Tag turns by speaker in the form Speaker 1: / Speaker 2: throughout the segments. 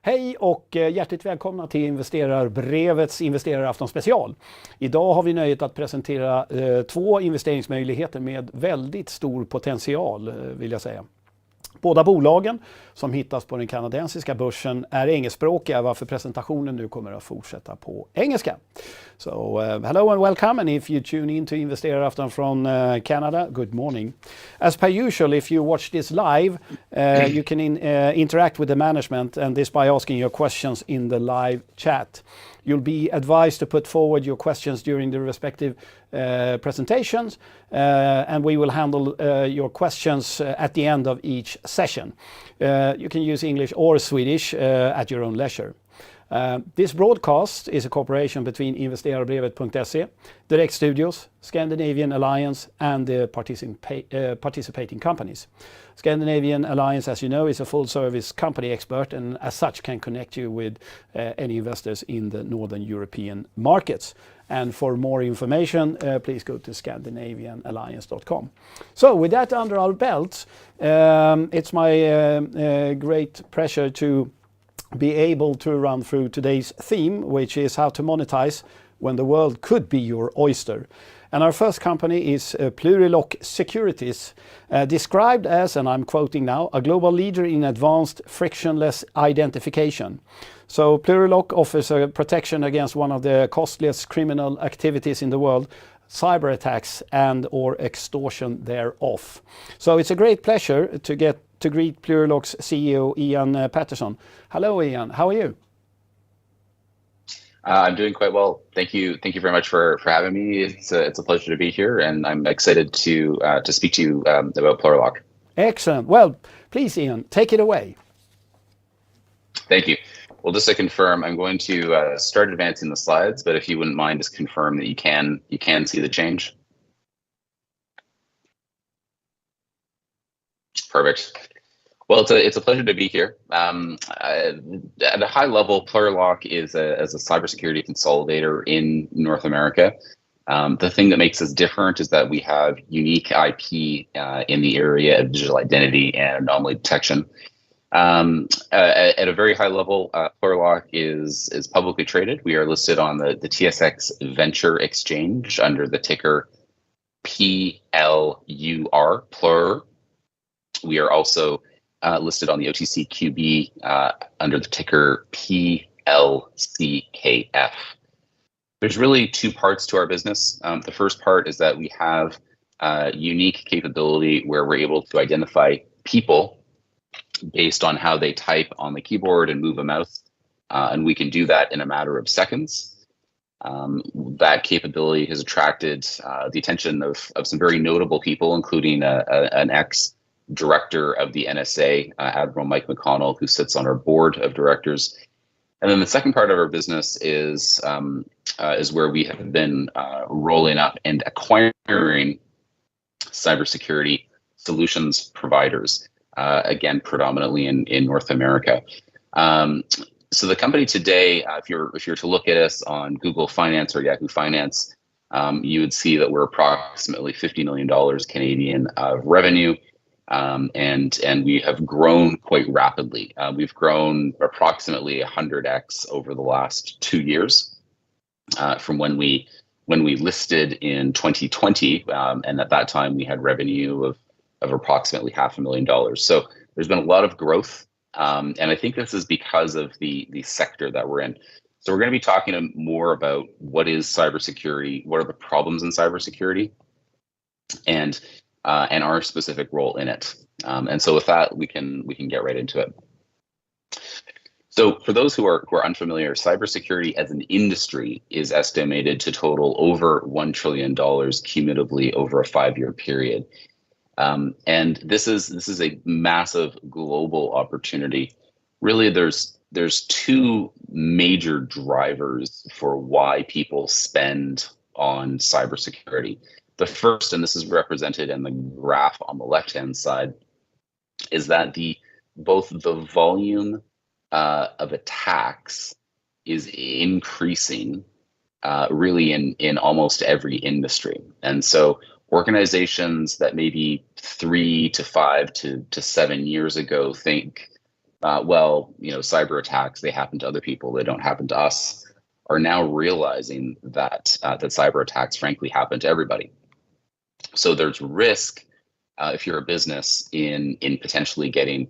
Speaker 1: Hej och hjärtligt välkomna till Investerarbrevets Investerarafton special. Idag har vi nöjet att presentera två investeringsmöjligheter med väldigt stor potential vill jag säga. Båda bolagen som hittas på den kanadensiska börsen är engelskspråkiga varför presentationen nu kommer att fortsätta på engelska. So hello and welcome, and if you tune in to Investerarafton from Canada, good morning. As per usual, if you watch this live, you can interact with the management, and this by asking your questions in the live chat. You'll be advised to put forward your questions during the respective presentations, and we will handle your questions at the end of each session. You can use English or Swedish at your own leisure. This broadcast is a cooperation between Investerarabrevet.se, Direkt Studios, Scandinavian Alliance and the participating companies. Scandinavian Alliance, as you know, is a full-service company expert and as such can connect you with any investors in the Northern European markets. And for more information, please go to scandinavianalliance.com. So with that under our belts, it's my great pleasure to be able to run through today's theme, which is how to monetize when the world could be your oyster. And our first company is Plurilock Securities, described as, and I'm quoting now, a global leader in advanced frictionless identification. So Plurilock offers a protection against one of the costliest criminal activities in the world, cyber attacks and or extortion thereof. So it's a great pleasure to greet Plurilock's CEO Ian Patterson. Hello Ian, how are you?
Speaker 2: I'm doing quite well. Thank you very much for having me. It's a pleasure to be here, and I'm excited to speak to you about Plurilock.
Speaker 1: Excellent. Well, please Ian, take it away.
Speaker 2: Thank you. Well, just to confirm, I'm going to start advancing the slides, but if you wouldn't mind, just confirm that you can see the change. Perfect. Well, it's a pleasure to be here. At a high level, Plurilock is a cybersecurity consolidator in North America. The thing that makes us different is that we have unique IP in the area of digital identity and anomaly detection. At a very high level, Plurilock is publicly traded. We are listed on the TSX Venture Exchange under the ticker PLUR, Plur. We are also listed on the OTCQB under the ticker PLCKF. There's really two parts to our business. The first part is that we have unique capability where we're able to identify people based on how they type on the keyboard and move a mouse, and we can do that in a matter of seconds. That capability has attracted the attention of some very notable people, including an ex-director of the NSA, Admiral Mike McConnell, who sits on our board of directors. And then the second part of our business is where we have been rolling up and acquiring cybersecurity solutions providers, again, predominantly in North America. So the company today, if you're to look at us on Google Finance or Yahoo Finance, you would see that we're approximately $50 million Canadian of revenue. And we have grown quite rapidly. We've grown approximately 100x over the last 2 years, from when we listed in 2020, and at that time we had revenue of approximately $500,000. So there's been a lot of growth, and I think this is because of the sector that we're in. So we're going to be talking more about what is cybersecurity, what are the problems in cybersecurity, and our specific role in it. And so with that, we can get right into it. So for those who are unfamiliar, cybersecurity as an industry is estimated to total over $1 trillion cumulatively over a 5-year period. And this is a massive global opportunity. Really, there's two major drivers for why people spend on cybersecurity. The first, and this is represented in the graph on the left-hand side, is that both the volume of attacks is increasing really in almost every industry. And so organizations that maybe 3 to 5 to 7 years ago think well, cyber attacks, they happen to other people, they don't happen to us, are now realizing that cyber attacks frankly happen to everybody. So there's risk if you're a business in potentially getting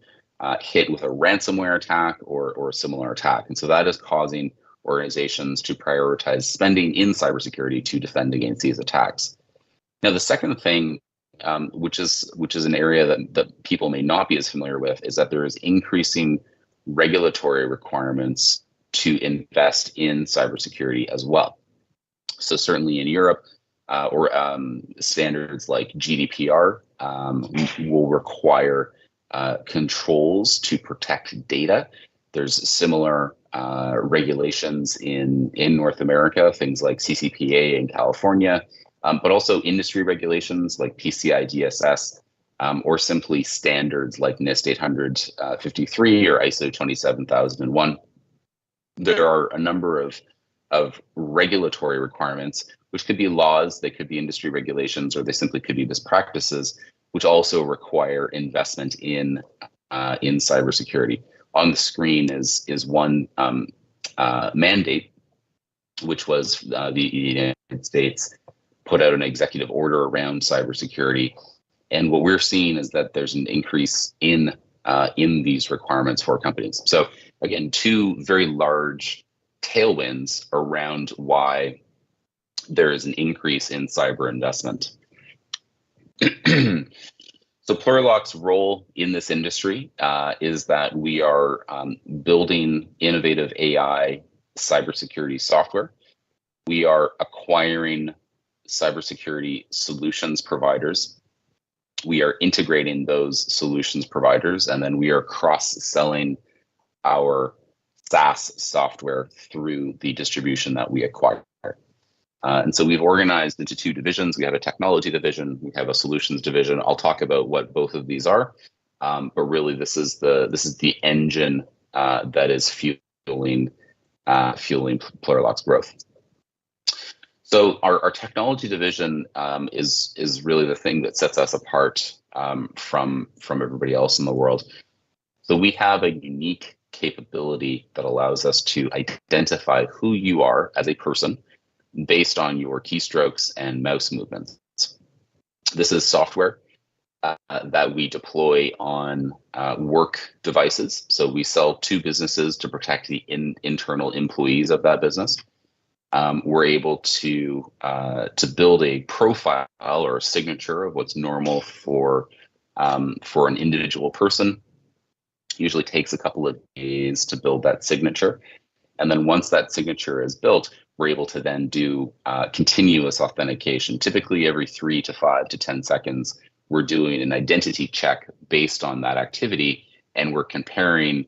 Speaker 2: hit with a ransomware attack or a similar attack. And so that is causing organizations to prioritize spending in cybersecurity to defend against these attacks. Now, the second thing, which is an area that people may not be as familiar with, is that there is increasing regulatory requirements to invest in cybersecurity as well. So certainly in Europe, or standards like GDPR will require controls to protect data. There's similar regulations in North America, things like CCPA in California, but also industry regulations like PCI DSS, or simply standards like NIST 853 or ISO 27001. There are a number of regulatory requirements, which could be laws, they could be industry regulations, or they simply could be best practices, which also require investment in cybersecurity. On the screen is one mandate, which was the United States put out an executive order around cybersecurity, and what we're seeing is that there's an increase in these requirements for companies. So again, two very large tailwinds around why there is an increase in cyber investment. So Plurilock's role in this industry is that we are building innovative AI cybersecurity software. We are acquiring cybersecurity solutions providers. We are integrating those solutions providers, and then we are cross-selling our SaaS software through the distribution that we acquire. And so we've organized into two divisions. We have a technology division, we have a solutions division. I'll talk about what both of these are, but really this is the engine that is fueling Plurilock's growth. So our technology division is really the thing that sets us apart from everybody else in the world. So we have a unique capability that allows us to identify who you are as a person based on your keystrokes and mouse movements. This is software that we deploy on work devices. So we sell to businesses to protect the internal employees of that business. We're able to build a profile or a signature of what's normal for an individual person. Usually takes a couple of days to build that signature. And then once that signature is built, we're able to then do continuous authentication. Typically every 3 to 5 to 10 seconds, we're doing an identity check based on that activity. And we're comparing,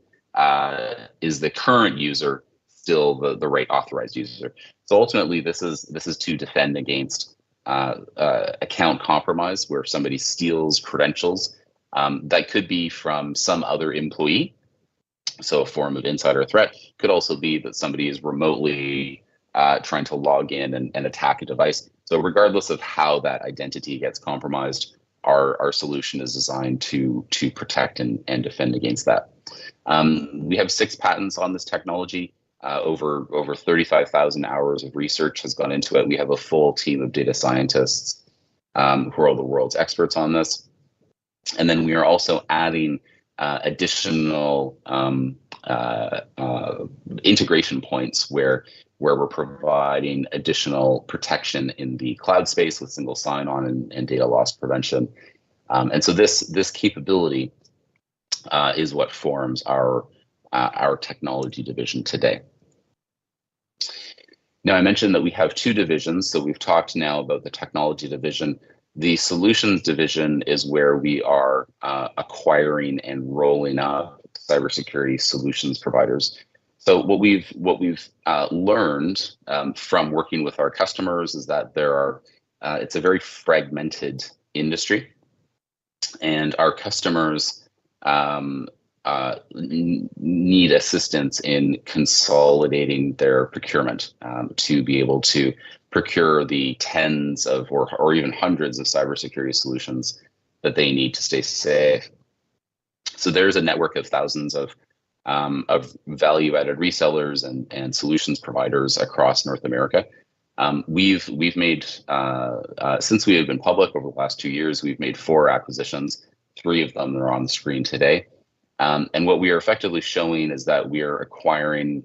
Speaker 2: is the current user still the right authorized user? So ultimately, this is to defend against account compromise, where somebody steals credentials. That could be from some other employee. So a form of insider threat could also be that somebody is remotely trying to log in and attack a device. So regardless of how that identity gets compromised, our solution is designed to protect and defend against that. We have 6 patents on this technology. Over 35,000 hours of research has gone into it. We have a full team of data scientists who are all the world's experts on this. And then we are also adding additional integration points where we're providing additional protection in the cloud space with single sign-on and data loss prevention. And so this capability is what forms our technology division today. Now, I mentioned that we have 2 divisions, so we've talked now about the technology division. The solutions division is where we are acquiring and rolling up cybersecurity solutions providers. So what we've learned from working with our customers is that it's a very fragmented industry, and our customers need assistance in consolidating their procurement to be able to procure the tens of or even hundreds of cybersecurity solutions that they need to stay safe. So there's a network of thousands of of value-added resellers and solutions providers across North America. We've made since we have been public over the last 2 years, we've made 4 acquisitions. 3 of them are on the screen today. And what we are effectively showing is that we are acquiring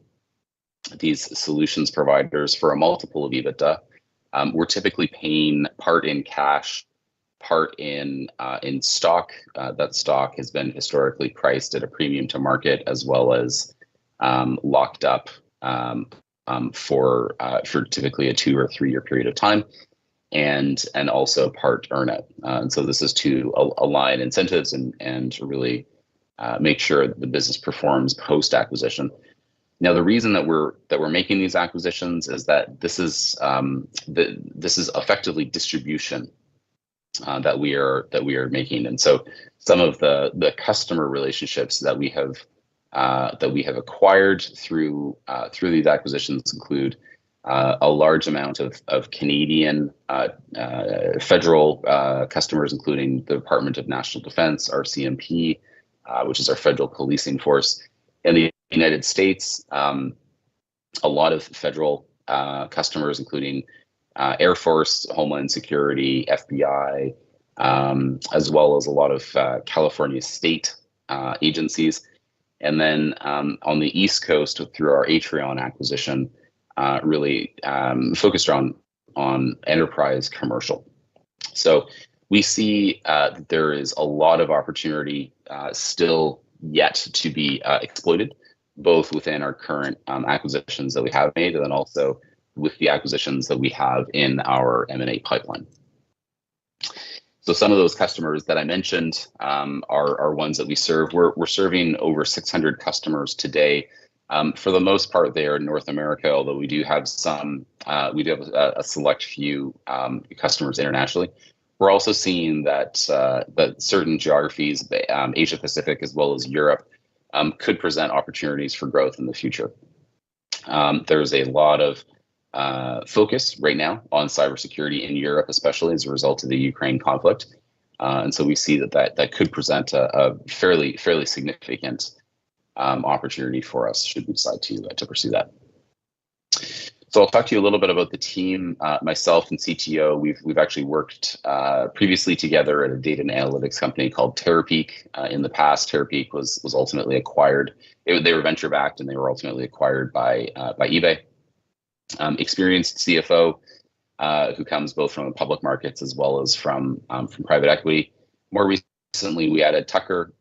Speaker 2: these solutions providers for a multiple of EBITDA. We're typically paying part in cash, part in stock. That stock has been historically priced at a premium to market, as well as locked up for typically a 2 or 3 year period of time, and also part earnout. And so this is to align incentives and really make sure that the business performs post acquisition. Now, the reason that we're making these acquisitions is that this is effectively distribution that we are making, and so some of the customer relationships that we have acquired through these acquisitions include a large amount of Canadian federal customers, including the Department of National Defense, RCMP, which is our federal policing force. In the United States, a lot of federal customers, including Air Force, Homeland Security, FBI, as well as a lot of California state agencies. And then on the East Coast, through our Atreon acquisition, really focused on enterprise commercial. So we see that there is a lot of opportunity still yet to be exploited, both within our current acquisitions that we have made, and then also with the acquisitions that we have in our M&A pipeline. So some of those customers that I mentioned are ones that we serve. We're serving over 600 customers today. For the most part, they are in North America, although we do have a select few customers internationally. We're also seeing that certain geographies, Asia Pacific as well as Europe, could present opportunities for growth in the future. There's a lot of focus right now on cybersecurity in Europe, especially as a result of the Ukraine conflict, and so we see that could present a fairly significant opportunity for us should we decide to pursue that. So I'll talk to you a little bit about the team. Myself and CTO, we've actually worked previously together at a data and analytics company called Terapeak. In the past, Terapeak was ultimately acquired. They were venture backed, and they were ultimately acquired by eBay. Experienced CFO who comes both from the public markets as well as from private equity. More recently, we added Tucker.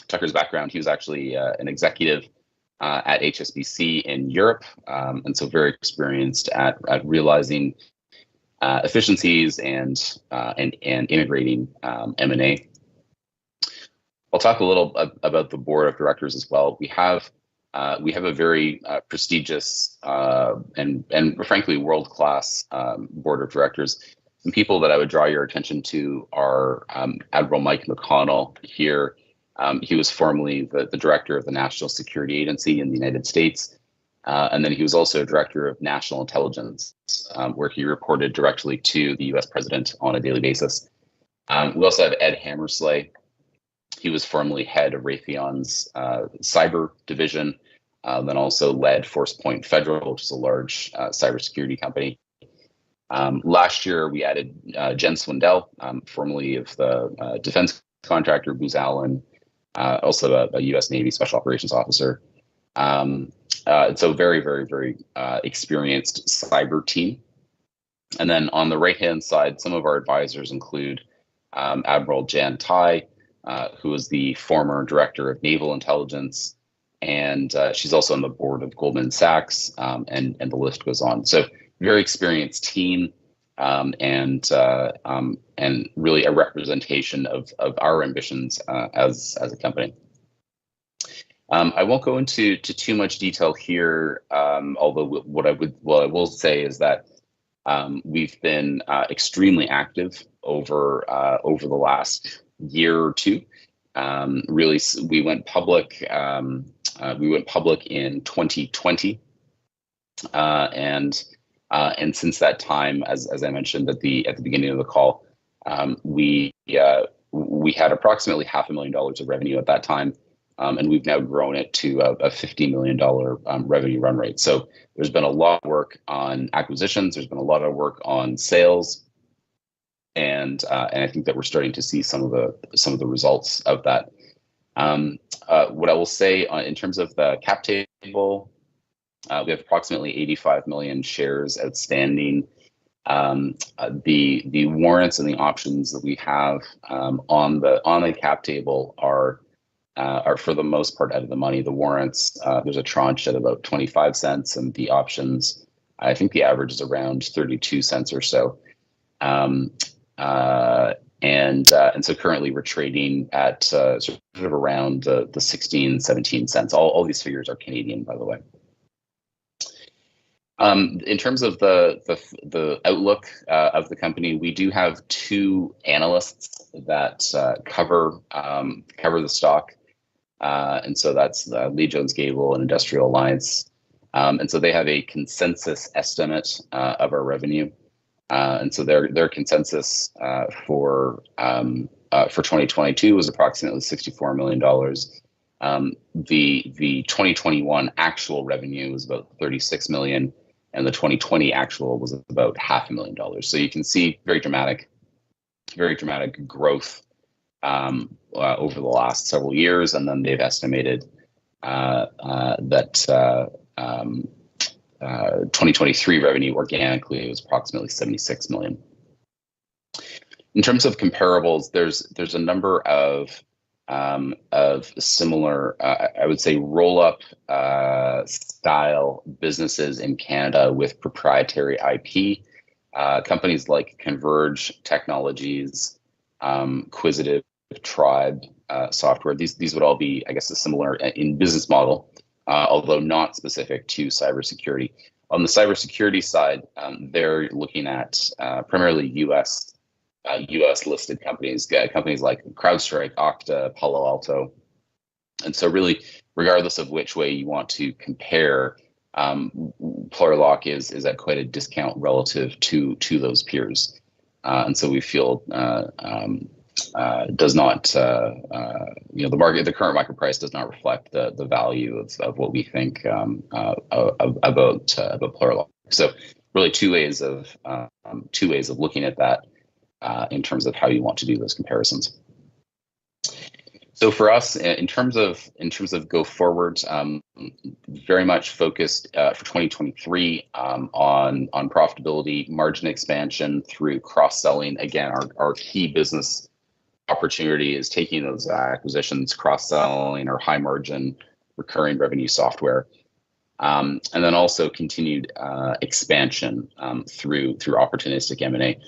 Speaker 2: Tucker's background, he was actually an executive at HSBC in Europe, and so very experienced at realizing efficiencies and integrating M&A. I'll talk a little about the board of directors as well. We have a very prestigious and frankly world-class board of directors. Some people that I would draw your attention to are Admiral Mike McConnell here. He was formerly the director of the National Security Agency in the United States. And then he was also director of national intelligence, where he reported directly to the US president on a daily basis. We also have Ed Hammersley. He was formerly head of Raytheon's cyber division, then also led ForcePoint Federal, which is a large cybersecurity company. Last year, we added Jen Swindell, formerly of the defense contractor Booz Allen, also a U.S. Navy Special Operations Officer. So very, very, very experienced cyber team. And then on the right-hand side, some of our advisors include Admiral Jan Tai, who is the former director of naval intelligence, and she's also on the board of Goldman Sachs, and the list goes on. So very experienced team, and really a representation of our ambitions as a company. I won't go into too much detail here, although what I will say is that we've been extremely active over the last year or two. Really, we went public. We went public in 2020, and since that time, as I mentioned at the beginning of the call, we had approximately $500,000 of revenue at that time. and we've now grown it to a $50 million revenue run rate. So there's been a lot of work on acquisitions. There's been a lot of work on sales, and I think that we're starting to see some of the results of that. What I will say in terms of the cap table, we have approximately 85 million shares outstanding. The warrants and the options that we have on the cap table are for the most part out of the money. The warrants, there's a tranche at about 25 cents, and the options, I think the average is around 32 cents or so. And so currently we're trading at sort of around the 16, 17 cents. All these figures are Canadian, by the way. In terms of the outlook of the company, we do have two analysts that cover the stock, and so that's Lee Jones Gable and Industrial Alliance, and so they have a consensus estimate of our revenue, and so their consensus for 2022 was approximately $64 million. The 2021 actual revenue was about 36 million. And the 2020 actual was about $500,000. So you can see very dramatic growth over the last several years. And then they've estimated that 2023 revenue organically was approximately 76 million. In terms of comparables, there's a number of similar, I would say, roll-up style businesses in Canada with proprietary IP. Companies like Converge Technologies, Quisitive, Tribe Software. These would all be, I guess, a similar in business model, although not specific to cybersecurity. On the cybersecurity side, they're looking at primarily US listed companies like CrowdStrike, Okta, Palo Alto. And so really, regardless of which way you want to compare, Plurilock is at quite a discount relative to those peers. And so we feel does not, the current market price does not reflect the value of what we think about Plurilock. So really two ways of looking at that. In terms of how you want to do those comparisons. So for us, in terms of go forward, very much focused for 2023 on profitability, margin expansion through cross-selling. Again, our key business opportunity is taking those acquisitions, cross-selling our high margin recurring revenue software, and then also continued expansion through opportunistic M&A.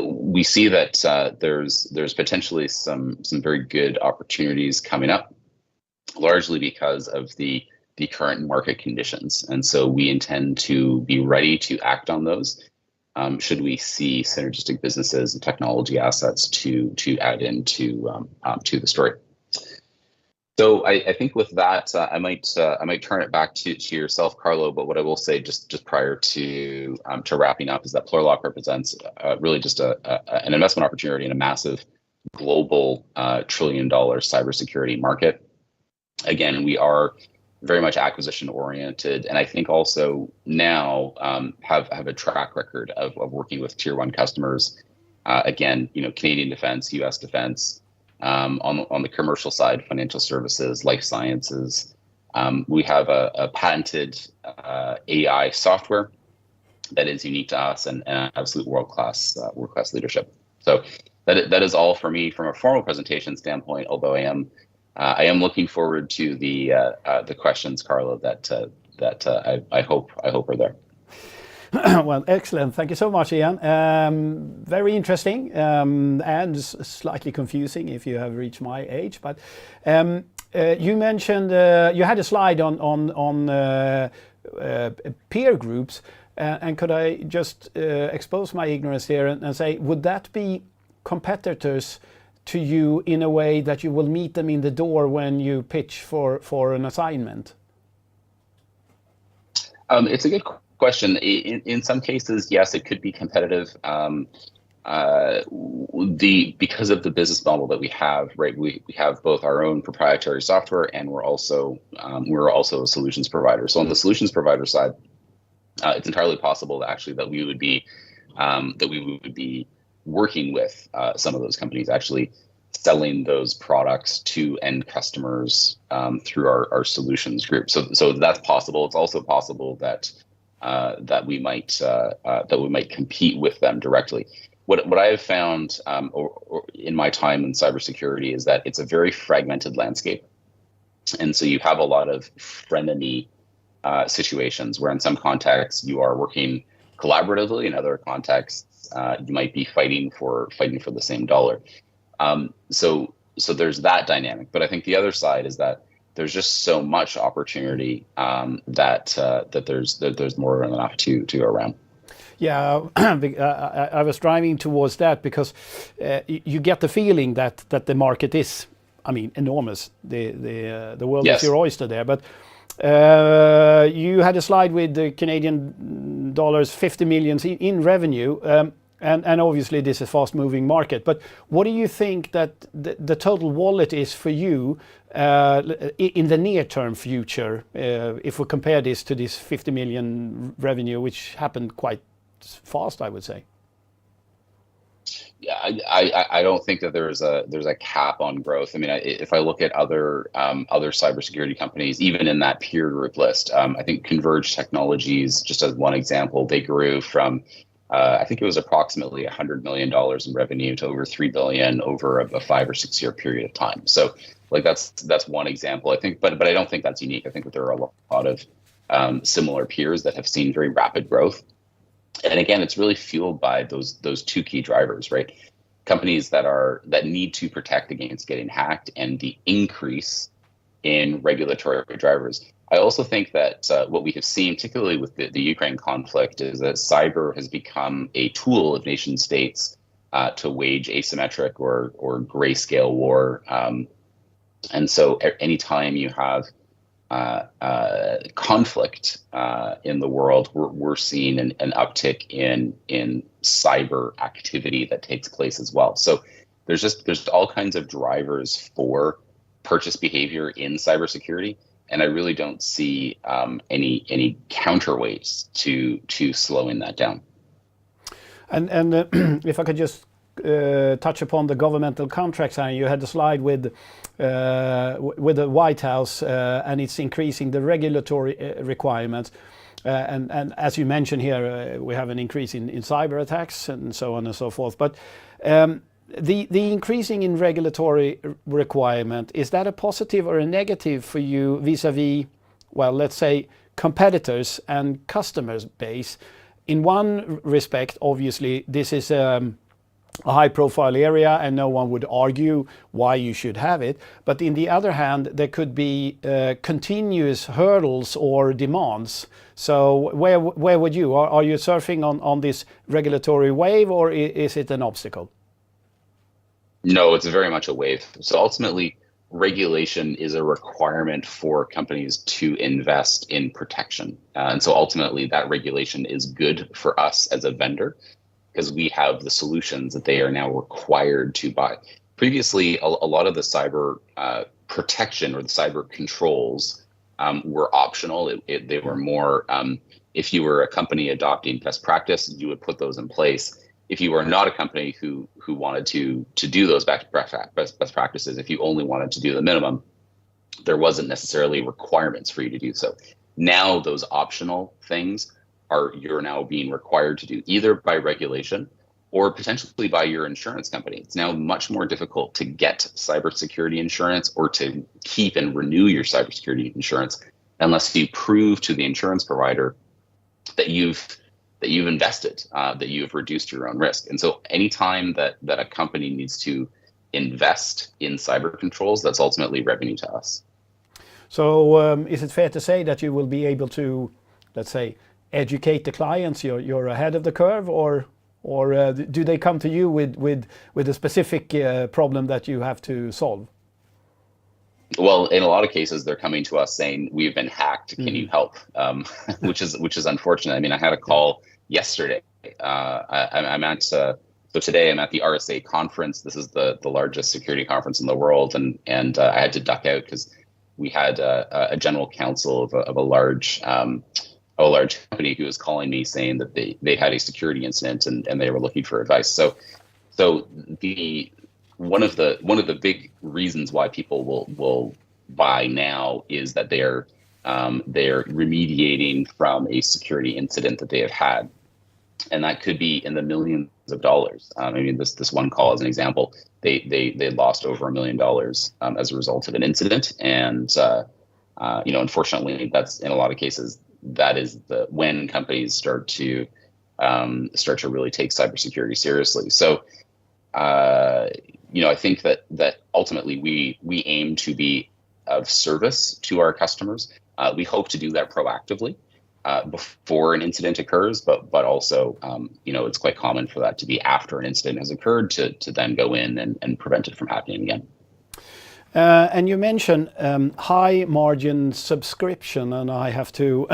Speaker 2: We see that there's potentially some very good opportunities coming up, largely because of the current market conditions, and so we intend to be ready to act on those should we see synergistic businesses and technology assets to add into to the story. So I think with that, I might turn it back to yourself, Carlo. But what I will say just prior to wrapping up is that Plurilock represents really just an investment opportunity in a massive global $1 trillion cybersecurity market. Again, we are very much acquisition oriented, and I think also now have a track record of working with tier one customers. Again, Canadian defense, U.S. defense. On the commercial side, financial services, life sciences. We have a patented AI software that is unique to us and absolute world-class leadership. So that is all for me from a formal presentation standpoint, although I am looking forward to the questions, Carlo, that I hope are there.
Speaker 1: Well, excellent. Thank you so much, Ian. Very interesting and slightly confusing if you have reached my age. But you mentioned you had a slide on peer groups, and could I just expose my ignorance here and say, would that be competitors to you in a way that you will meet them in the door when you pitch for an assignment?
Speaker 2: It's a good question. In some cases, yes, it could be competitive. because of the business model that we have, right? We have both our own proprietary software, and we're also a solutions provider. So on the solutions provider side, it's entirely possible that actually that we would be working with some of those companies, actually selling those products to end customers through our solutions group. So that's possible. It's also possible that we might compete with them directly. What I have found in my time in cybersecurity is that it's a very fragmented landscape, and so you have a lot of frenemy situations where, in some contexts, you are working collaboratively. In other contexts, you might be fighting for the same dollar. So there's that dynamic. But I think the other side is that there's just so much opportunity that there's more than enough to go around.
Speaker 1: Yeah, I was driving towards that because you get the feeling that the market is, I mean, enormous. The world is your oyster there. But you had a slide with the Canadian dollars 50 million in revenue, and obviously this is a fast-moving market. But what do you think that the total wallet is for you in the near-term future, if we compare this to this 50 million revenue, which happened quite fast, I would say?
Speaker 2: Yeah, I don't think that there's a cap on growth. I mean, if I look at other cybersecurity companies, even in that peer group list, I think Converge Technologies, just as one example, they grew from I think it was approximately $100 million in revenue to over $3 billion over a 5 or 6 year period of time. So, like that's one example. I think, but I don't think that's unique. I think that there are a lot of similar peers that have seen very rapid growth. And again, it's really fueled by those two key drivers, right? Companies that need to protect against getting hacked, and the increase in regulatory drivers. I also think that what we have seen, particularly with the Ukraine conflict, is that cyber has become a tool of nation states to wage asymmetric or grayscale war. And so anytime you have conflict in the world, we're seeing an uptick in cyber activity that takes place as well. So there's all kinds of drivers for purchase behavior in cybersecurity, and I really don't see any counterweights to slowing that down.
Speaker 1: And if I could just touch upon the governmental contracts, and you had the slide with the White House, and it's increasing the regulatory requirements. And as you mentioned here, we have an increase in cyber attacks and so on and so forth. But the increasing in regulatory requirement, is that a positive or a negative for you vis-a-vis, well, let's say, competitors and customers base? In one respect, obviously, this is a high-profile area, and no one would argue why you should have it. But in the other hand, there could be continuous hurdles or demands. So where would you? Are you surfing on this regulatory wave, or is it an obstacle?
Speaker 2: No, it's very much a wave. So ultimately, regulation is a requirement for companies to invest in protection. And so ultimately, that regulation is good for us as a vendor, because we have the solutions that they are now required to buy. Previously, a lot of the cyber protection or the cyber controls were optional. They were more, if you were a company adopting best practice, you would put those in place. If you were not a company who wanted to do those best practices, if you only wanted to do the minimum, there wasn't necessarily requirements for you to do so. Now those optional things you're now being required to do, either by regulation or potentially by your insurance company. It's now much more difficult to get cybersecurity insurance or to keep and renew your cybersecurity insurance unless you prove to the insurance provider that you've invested, that you've reduced your own risk. And so anytime that a company needs to invest in cyber controls, that's ultimately revenue to us. So
Speaker 1: is it fair to say that you will be able to, let's say, educate the clients, you're ahead of the curve, or do they come to you with a specific problem that you have to solve?
Speaker 2: Well, in a lot of cases, they're coming to us saying, "We've been hacked. Can you help?" Which is unfortunate. I mean, I had a call yesterday. I'm at So today I'm at the RSA conference. This is the largest security conference in the world, and I had to duck out because we had a general counsel of a large company who was calling me saying that they had a security incident and they were looking for advice. So the one of the big reasons why people will buy now is that they're remediating from a security incident that they have had, and that could be in the millions of dollars. I mean, this one call as an example, they lost over $1 million as a result of an incident, and unfortunately, that's in a lot of cases that is when companies start to really take cybersecurity seriously. So, I think that ultimately we aim to be of service to our customers. We hope to do that proactively before an incident occurs, but also it's quite common for that to be after an incident has occurred to then go in and prevent it from happening again.
Speaker 1: And you mentioned high margin subscription, and I have to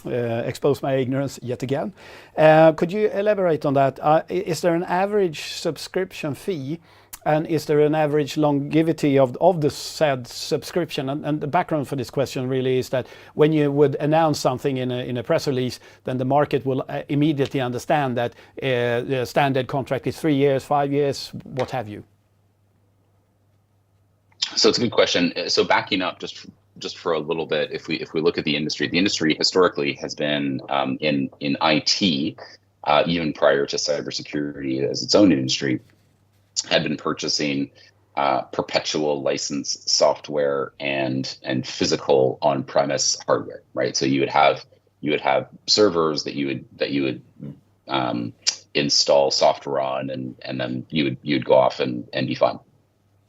Speaker 1: expose my ignorance yet again. Could you elaborate on that? Is there an average subscription fee, and is there an average longevity of the said subscription? And the background for this question really is that when you would announce something in a press release, then the market will immediately understand that the standard contract is 3 years, 5 years, what have you.
Speaker 2: So it's a good question. So backing up just for a little bit, if we look at the industry historically has been in IT, even prior to cybersecurity as its own industry, had been purchasing perpetual license software and physical on-premise hardware, right? So you would have servers that you would install software on, and then you'd go off and be fine.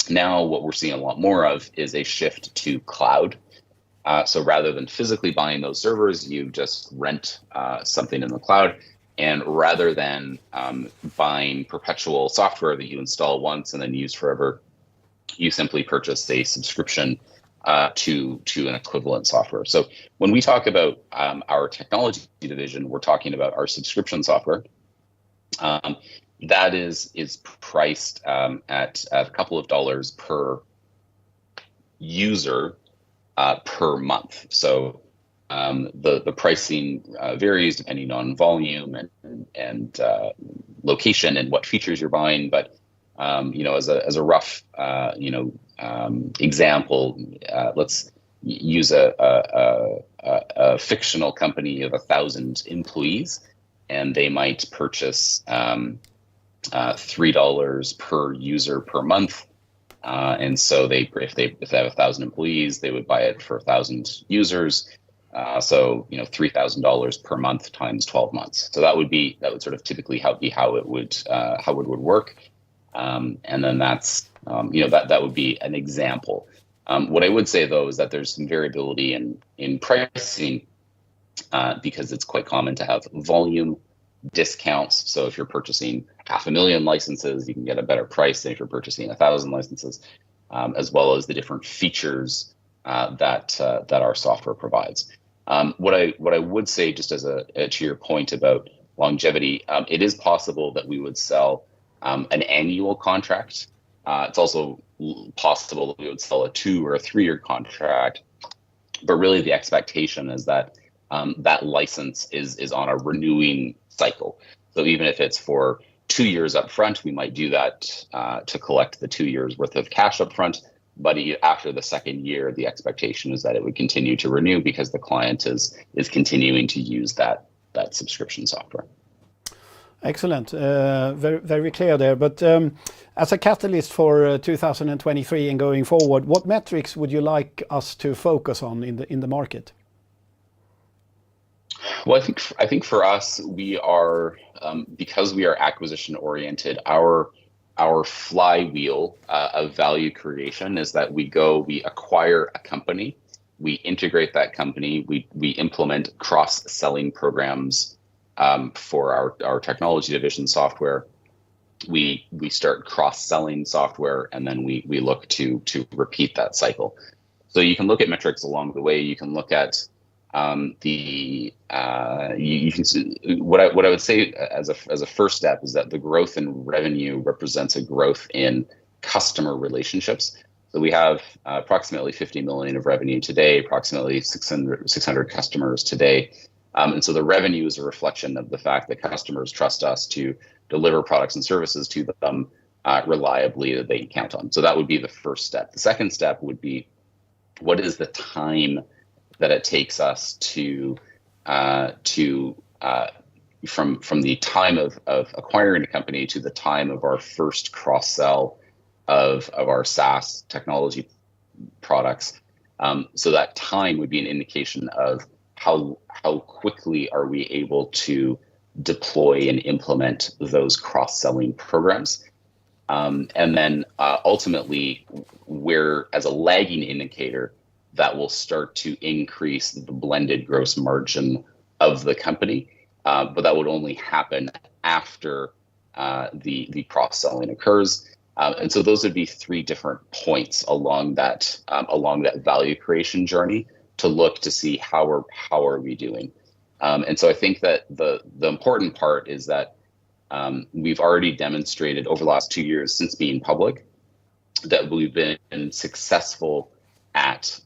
Speaker 2: Now, what we're seeing a lot more of is a shift to cloud. So rather than physically buying those servers, you just rent something in the cloud. And rather than buying perpetual software that you install once and then use forever, you simply purchase a subscription to an equivalent software. So when we talk about our technology division, we're talking about our subscription software. That is priced at a couple of dollars per user per month. So the pricing varies depending on volume and location and what features you're buying. But as a rough example, let's use a fictional company of 1,000 employees, and they might purchase $3 per user per month, and so if they have 1,000 employees, they would buy it for 1,000 users. So $3,000 per month times 12 months. So that would sort of typically how it would work, and then that's that would be an example. What I would say though is that there's some variability in pricing because it's quite common to have volume discounts. So if you're purchasing 500,000 licenses, you can get a better price than if you're purchasing 1,000 licenses, as well as the different features that our software provides. What I would say, just as to your point about longevity, it is possible that we would sell an annual contract. It's also possible that we would sell a 2 or a 3 year contract, but really the expectation is that that license is on a renewing cycle. So even if it's for 2 years up front, we might do that to collect the 2 years worth of cash up front. But after the second year, the expectation is that it would continue to renew because the client is continuing to use that subscription software.
Speaker 1: Excellent. Very, very clear there. But as a catalyst for 2023 and going forward, what metrics would you like us to focus on in the market?
Speaker 2: Well, I think for us, we are because we are acquisition oriented. Our flywheel of value creation is that we acquire a company, we integrate that company, we implement cross-selling programs for our technology division software. We start cross-selling software, and then we look to repeat that cycle. So you can look at metrics along the way. You can look at you can see what I would say as a first step is that the growth in revenue represents a growth in customer relationships. So we have approximately 50 million of revenue today, approximately 600 customers today. And so the revenue is a reflection of the fact that customers trust us to deliver products and services to them reliably that they can count on. So that would be the first step. The second step would be, what is the time that it takes us from the time of acquiring a company to the time of our first cross sell of our SaaS technology products. So that time would be an indication of how quickly are we able to deploy and implement those cross-selling programs. And then ultimately, where as a lagging indicator, that will start to increase the blended gross margin of the company. But that would only happen after the cross-selling occurs. And so those would be three different points along that value creation journey to look to see how are we doing. And so I think that the important part is that we've already demonstrated over the last 2 years since being public that we've been successful at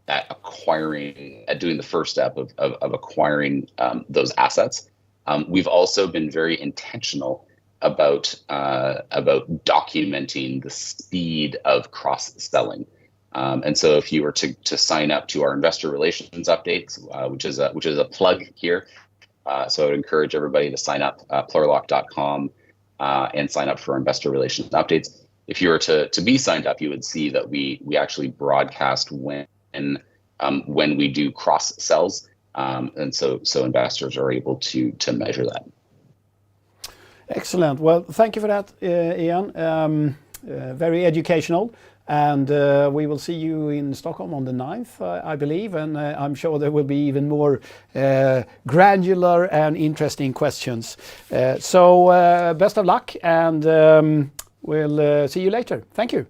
Speaker 2: acquiring, at doing the first step of acquiring those assets. We've also been very intentional about documenting the speed of cross-selling. And so if you were to sign up to our investor relations updates, which is a plug here, so I would encourage everybody to sign up Plurilock.com and sign up for investor relations updates. If you were to be signed up, you would see that we actually broadcast when we do cross sells, and so investors are able to measure that.
Speaker 1: Excellent. Well, thank you for that, Ian. Very educational. And we will see you in Stockholm on the 9th, I believe. And I'm sure there will be even more granular and interesting questions. So best of luck, and we'll see you later. Thank you.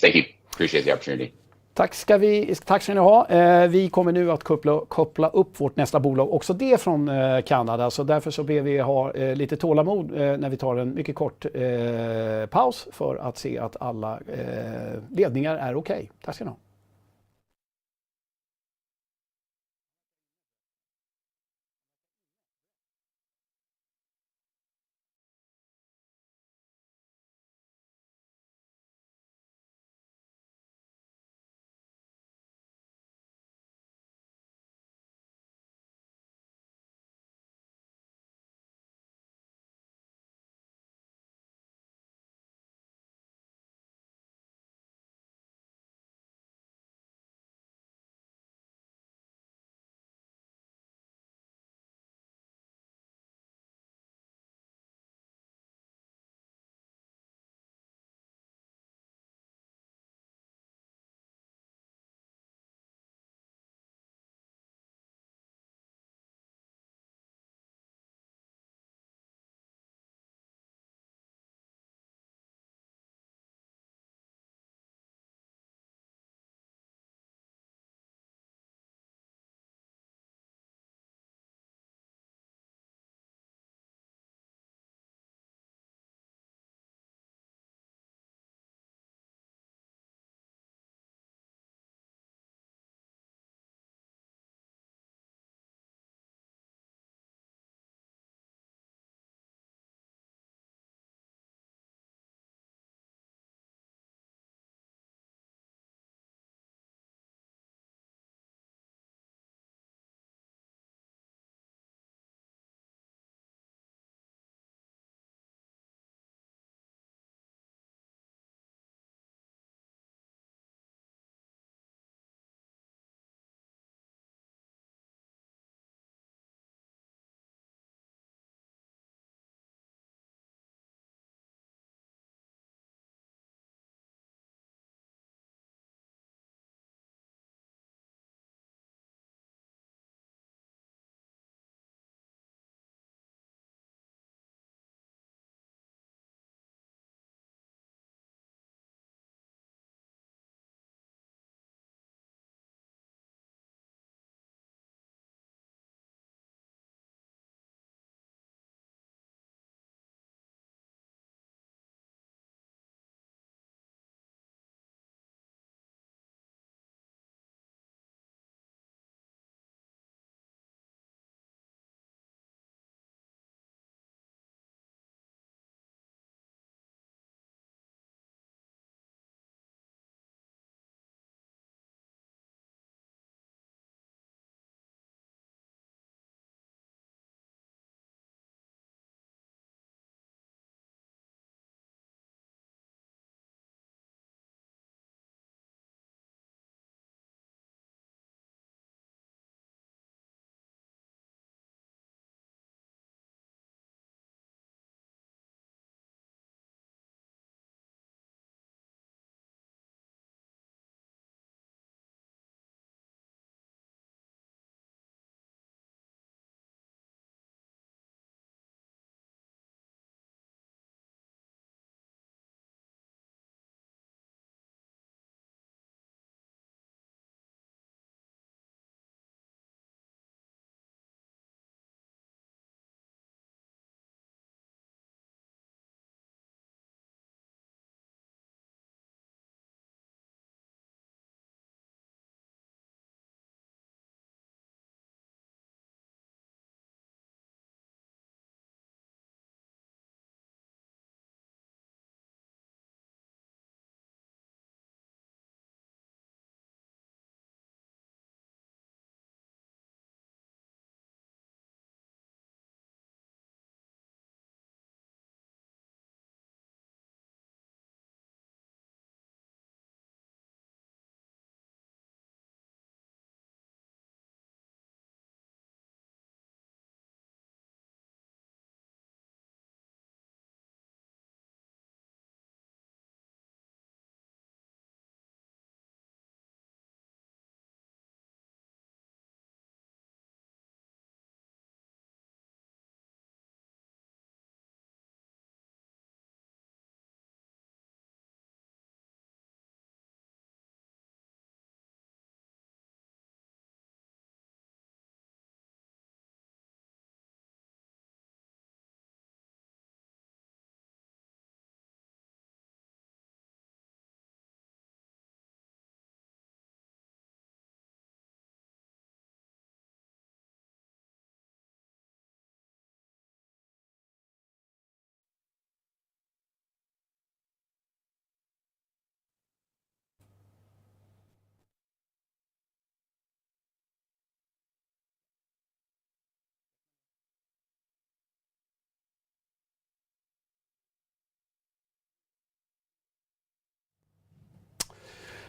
Speaker 2: Thank you. Appreciate the opportunity.
Speaker 1: Tack ska ni ha. Vi kommer nu att koppla upp vårt nästa bolag, också det från Kanada. Så därför så ber vi ha lite tålamod när vi tar en mycket kort paus för att se att alla ledningar är okej. Tack ska ni ha.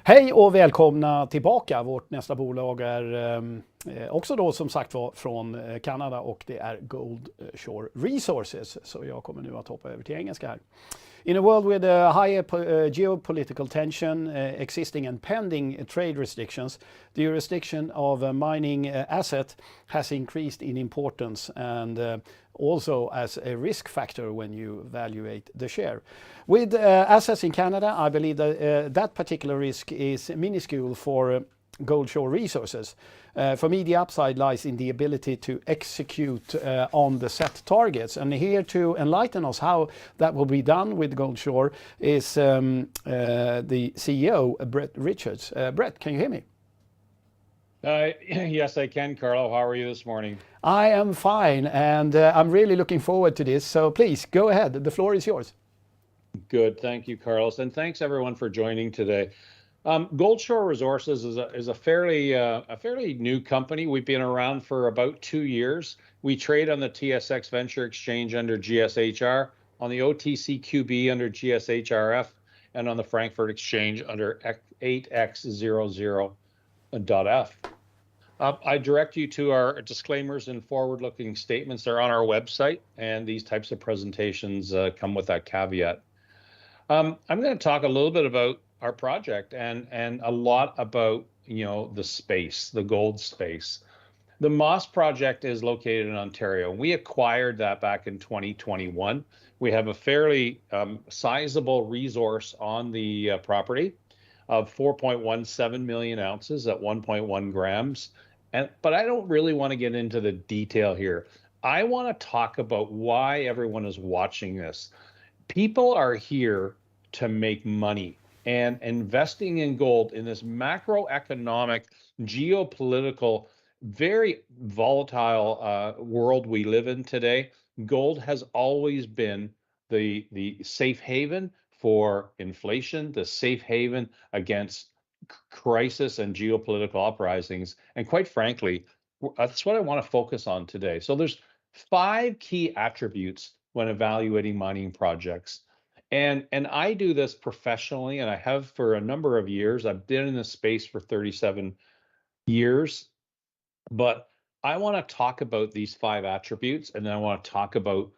Speaker 1: Hej och välkomna tillbaka. Vårt nästa bolag är också då som sagt var från Kanada och det är Goldshore Resources. Så jag kommer nu att hoppa över till engelska här. In a world with a higher geopolitical tension existing and pending trade restrictions, the jurisdiction of a mining asset has increased in importance and also as a risk factor when you evaluate the share. With assets in Canada, I believe that that particular risk is minuscule for Goldshore Resources. For me, the upside lies in the ability to execute on the set targets. And here to enlighten us how that will be done with Goldshore is the CEO, Brett Richards. Brett, can you hear me?
Speaker 3: Yes, I can, Carlo. How are you this morning?
Speaker 1: I am fine, and I'm really looking forward to this. So please, go ahead. The floor is yours.
Speaker 3: Good. Thank you, Carlos. And thanks, everyone, for joining today. Goldshore Resources is a fairly new company. We've been around for about 2 years. We trade on the TSX Venture Exchange under GSHR, on the OTCQB under GSHRF, and on the Frankfurt Exchange under 8X00.F. I direct you to our disclaimers and forward-looking statements. They're on our website, and these types of presentations come with that caveat. I'm going to talk a little bit about our project and a lot about the space, the gold space. The Moss project is located in Ontario. We acquired that back in 2021. We have a fairly sizable resource on the property of 4.17 million ounces at 1.1 grams. But I don't really want to get into the detail here. I want to talk about why everyone is watching this. People are here to make money, and investing in gold in this macroeconomic, geopolitical, very volatile world we live in today, gold has always been the safe haven for inflation, the safe haven against crisis and geopolitical uprisings. And quite frankly, that's what I want to focus on today. So there's 5 key attributes when evaluating mining projects. And I do this professionally, and I have for a number of years. I've been in this space for 37 years. But I want to talk about these 5 attributes, and then I want to talk about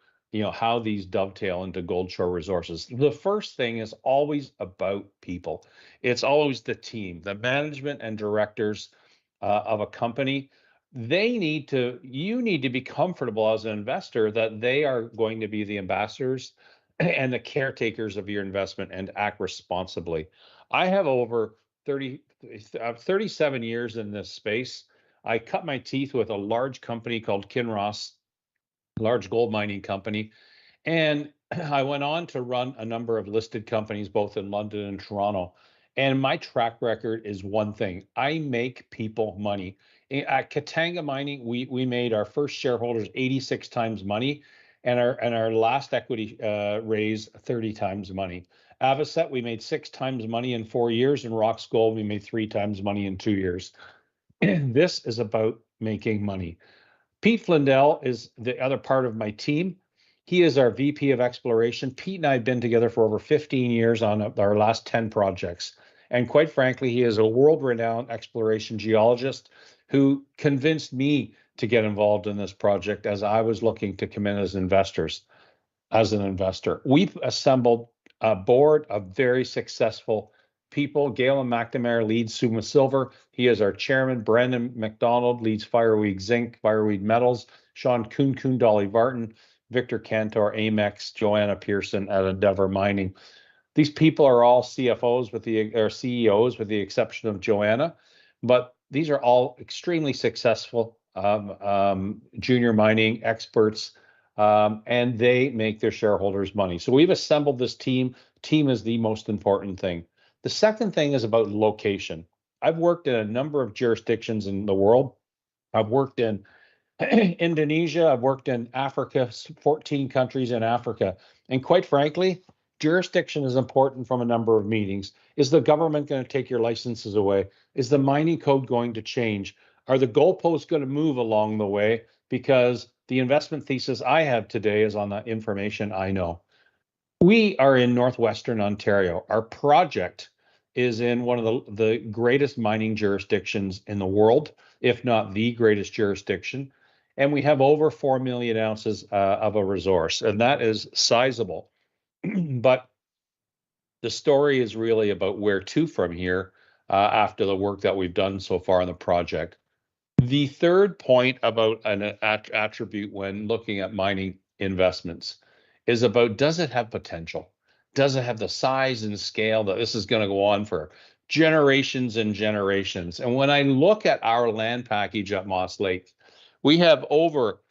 Speaker 3: how these dovetail into Goldshore Resources. The first thing is always about people. It's always the team, the management and directors of a company. You need to be comfortable as an investor that they are going to be the ambassadors and the caretakers of your investment and act responsibly. I have over 37 years in this space. I cut my teeth with a large company called Kinross, large gold mining company. And I went on to run a number of listed companies, both in London and Toronto. And my track record is one thing: I make people money. At Katanga Mining, we made our first shareholders 86 times money, and our last equity raise 30 times money. Avocet, we made 6 times money in 4 years, and Rocks Gold, we made 3 times money in 2 years. This is about making money. Pete Flindell is the other part of my team. He is our VP of Exploration. Pete and I have been together for over 15 years on our last 10 projects. And quite frankly, he is a world-renowned exploration geologist who convinced me to get involved in this project as I was looking to come in as an investor. We've assembled a board of very successful people. Galen McNamara leads Suma Silver. He is our chairman. Brandon McDonald leads Fireweed Zinc, Fireweed Metals. Sean Kuhn, Dolly Vartan, Victor Cantor, Amex, Joanna Pearson at Endeavour Mining. These people are all CEOs with the exception of Joanna, but these are all extremely successful junior mining experts, and they make their shareholders money. So we've assembled this team. Team is the most important thing. The second thing is about location. I've worked in a number of jurisdictions in the world. I've worked in Indonesia. I've worked in Africa, 14 countries in Africa. And quite frankly, jurisdiction is important from a number of meetings. Is the government going to take your licenses away? Is the mining code going to change? Are the goalposts going to move along the way? Because the investment thesis I have today is on the information I know. We are in northwestern Ontario. Our project is in one of the greatest mining jurisdictions in the world, if not the greatest jurisdiction. And we have over 4 million ounces of a resource, and that is sizable. But the story is really about where to from here after the work that we've done so far on the project. The third point about an attribute when looking at mining investments is about, does it have potential? Does it have the size and scale that this is going to go on for generations and generations? And when I look at our land package at Moss Lake, we have over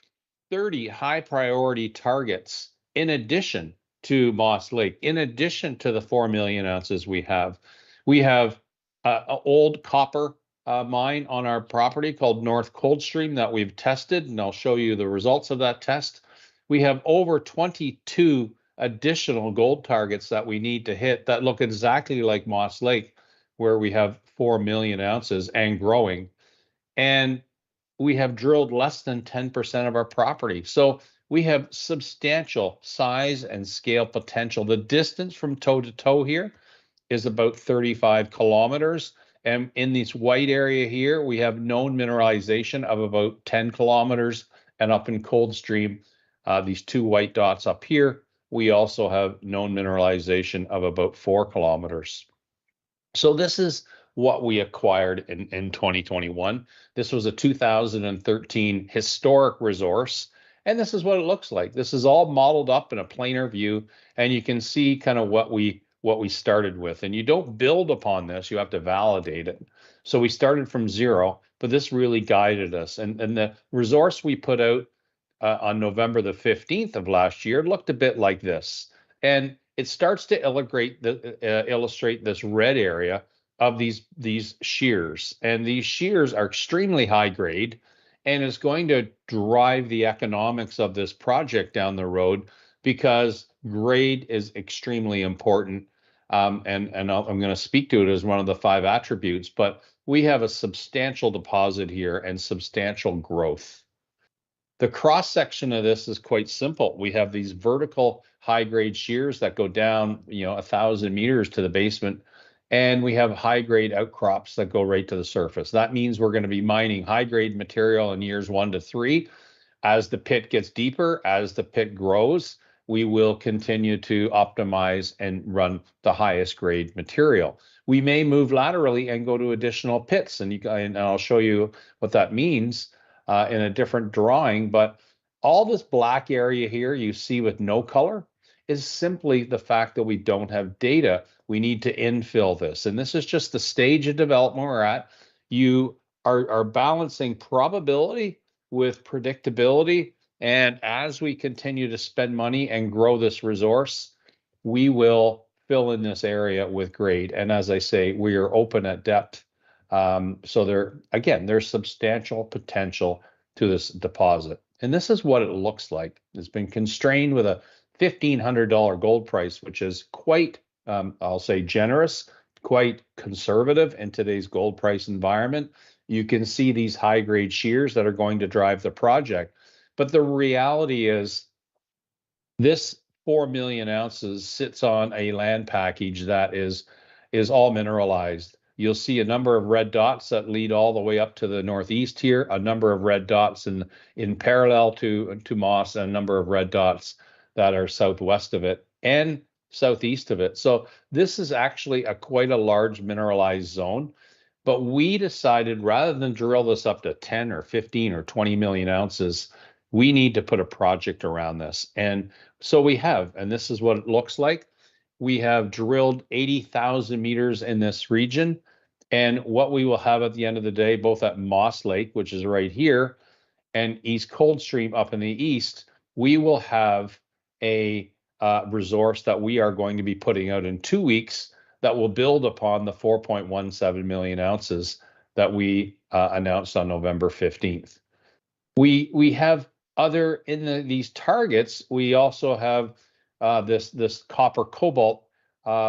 Speaker 3: 30 high priority targets in addition to Moss Lake, in addition to the 4 million ounces we have. We have an old copper mine on our property called North Coldstream that we've tested, and I'll show you the results of that test. We have over 22 additional gold targets that we need to hit that look exactly like Moss Lake, where we have 4 million ounces and growing. And we have drilled less than 10% of our property. So we have substantial size and scale potential. The distance from toe to toe here is about 35 kilometers. And in this white area here, we have known mineralization of about 10 kilometers. And up in Coldstream, these two white dots up here, we also have known mineralization of about 4 kilometers. So this is what we acquired in 2021. This was a 2013 historic resource, and this is what it looks like. This is all modeled up in a planar view, and you can see kind of what we started with. And you don't build upon this, you have to validate it. So we started from zero, but this really guided us. And the resource we put out on November the 15th of last year looked a bit like this. And it starts to illustrate this red area of these shears. And these shears are extremely high grade and is going to drive the economics of this project down the road, because grade is extremely important. I'm going to speak to it as one of the 5 attributes, but we have a substantial deposit here and substantial growth. The cross section of this is quite simple. We have these vertical high grade shears that go down, 1,000 meters to the basement, and we have high grade outcrops that go right to the surface. That means we're going to be mining high grade material in years 1 to 3. As the pit gets deeper, as the pit grows, we will continue to optimize and run the highest grade material. We may move laterally and go to additional pits, and I'll show you what that means in a different drawing. But all this black area here you see with no color is simply the fact that we don't have data. We need to infill this. And this is just the stage of development we're at. You are balancing probability with predictability. And as we continue to spend money and grow this resource, we will fill in this area with grade. And as I say, we are open at depth. So there's substantial potential to this deposit. And this is what it looks like. It's been constrained with a $1,500 gold price, which is quite, I'll say, generous, quite conservative in today's gold price environment. You can see these high grade shears that are going to drive the project. But the reality is this 4 million ounces sits on a land package that is all mineralized. You'll see a number of red dots that lead all the way up to the northeast here, a number of red dots in parallel to Moss, and a number of red dots that are southwest of it and southeast of it. So this is actually quite a large mineralized zone. But we decided, rather than drill this up to 10 or 15 or 20 million ounces, we need to put a project around this. And so we have, and this is what it looks like. We have drilled 80,000 meters in this region. And what we will have at the end of the day, both at Moss Lake, which is right here, and East Coldstream up in the east, we will have a resource that we are going to be putting out in 2 weeks that will build upon the 4.17 million ounces that we announced on November 15th. We have other, in these targets, we also have this copper cobalt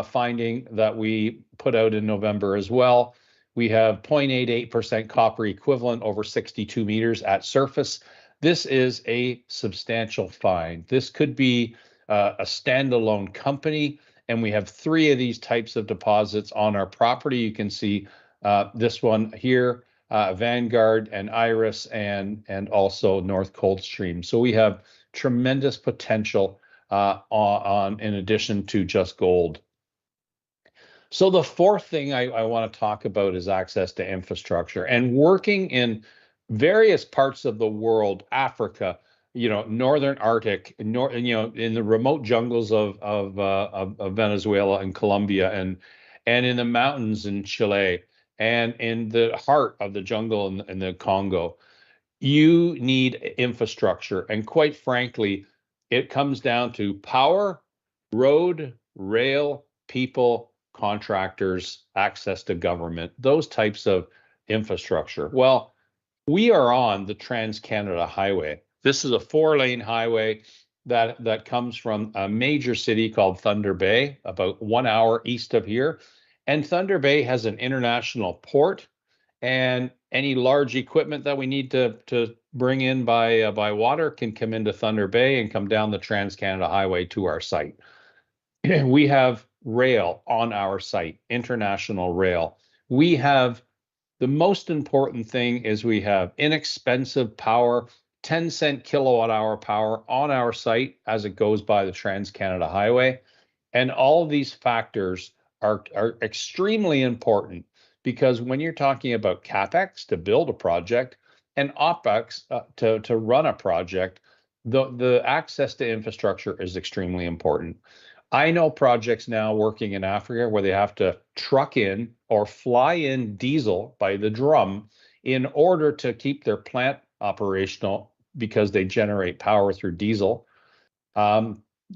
Speaker 3: finding that we put out in November as well. We have 0.88% copper equivalent over 62 meters at surface. This is a substantial find. This could be a standalone company, and we have 3 of these types of deposits on our property. You can see this one here, Vanguard and Iris, and also North Coldstream. So we have tremendous potential in addition to just gold. So the fourth thing I want to talk about is access to infrastructure, and working in various parts of the world, Africa, northern Arctic, in the remote jungles of Venezuela and Colombia, and in the mountains in Chile, and in the heart of the jungle in the Congo. You need infrastructure, and quite frankly, it comes down to power, road, rail, people, contractors, access to government, those types of infrastructure. Well, we are on the Trans-Canada Highway. This is a 4-lane highway that comes from a major city called Thunder Bay, about 1 hour east of here. And Thunder Bay has an international port, and any large equipment that we need to bring in by water can come into Thunder Bay and come down the Trans-Canada Highway to our site. We have rail on our site, international rail. We have, the most important thing is we have inexpensive power, 10-cent kilowatt hour power on our site as it goes by the Trans-Canada Highway. And all of these factors are extremely important, because when you're talking about CapEx to build a project and OpEx to run a project, the access to infrastructure is extremely important. I know projects now working in Africa where they have to truck in or fly in diesel by the drum in order to keep their plant operational, because they generate power through diesel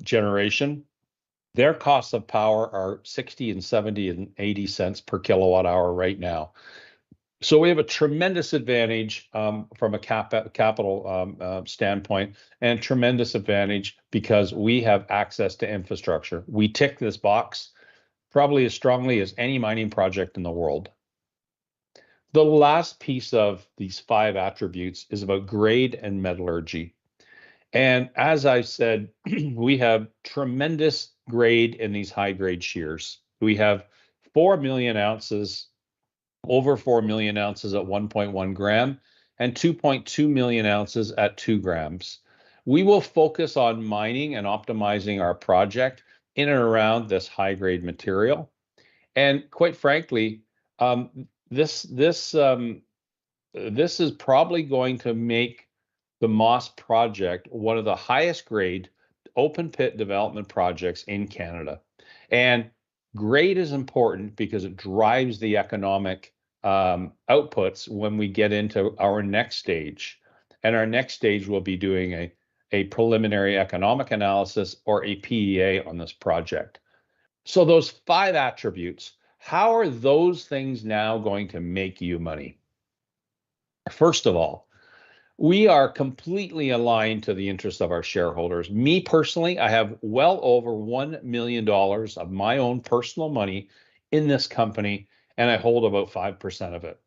Speaker 3: generation. Their costs of power are 60 and 70 and 80 cents per kilowatt hour right now. So we have a tremendous advantage from a capital standpoint, and tremendous advantage because we have access to infrastructure. We tick this box probably as strongly as any mining project in the world. The last piece of these 5 attributes is about grade and metallurgy. And as I said, we have tremendous grade in these high-grade shears. We have 4 million ounces, over 4 million ounces at 1.1 gram, and 2.2 million ounces at 2 grams. We will focus on mining and optimizing our project in and around this high-grade material. And quite frankly, this is probably going to make the Moss project one of the highest grade open pit development projects in Canada. And grade is important because it drives the economic outputs when we get into our next stage. And our next stage will be doing a preliminary economic analysis, or a PEA, on this project. So those 5 attributes, how are those things now going to make you money? First of all, we are completely aligned to the interests of our shareholders. Me personally, I have well over $1 million of my own personal money in this company, and I hold about 5% of it.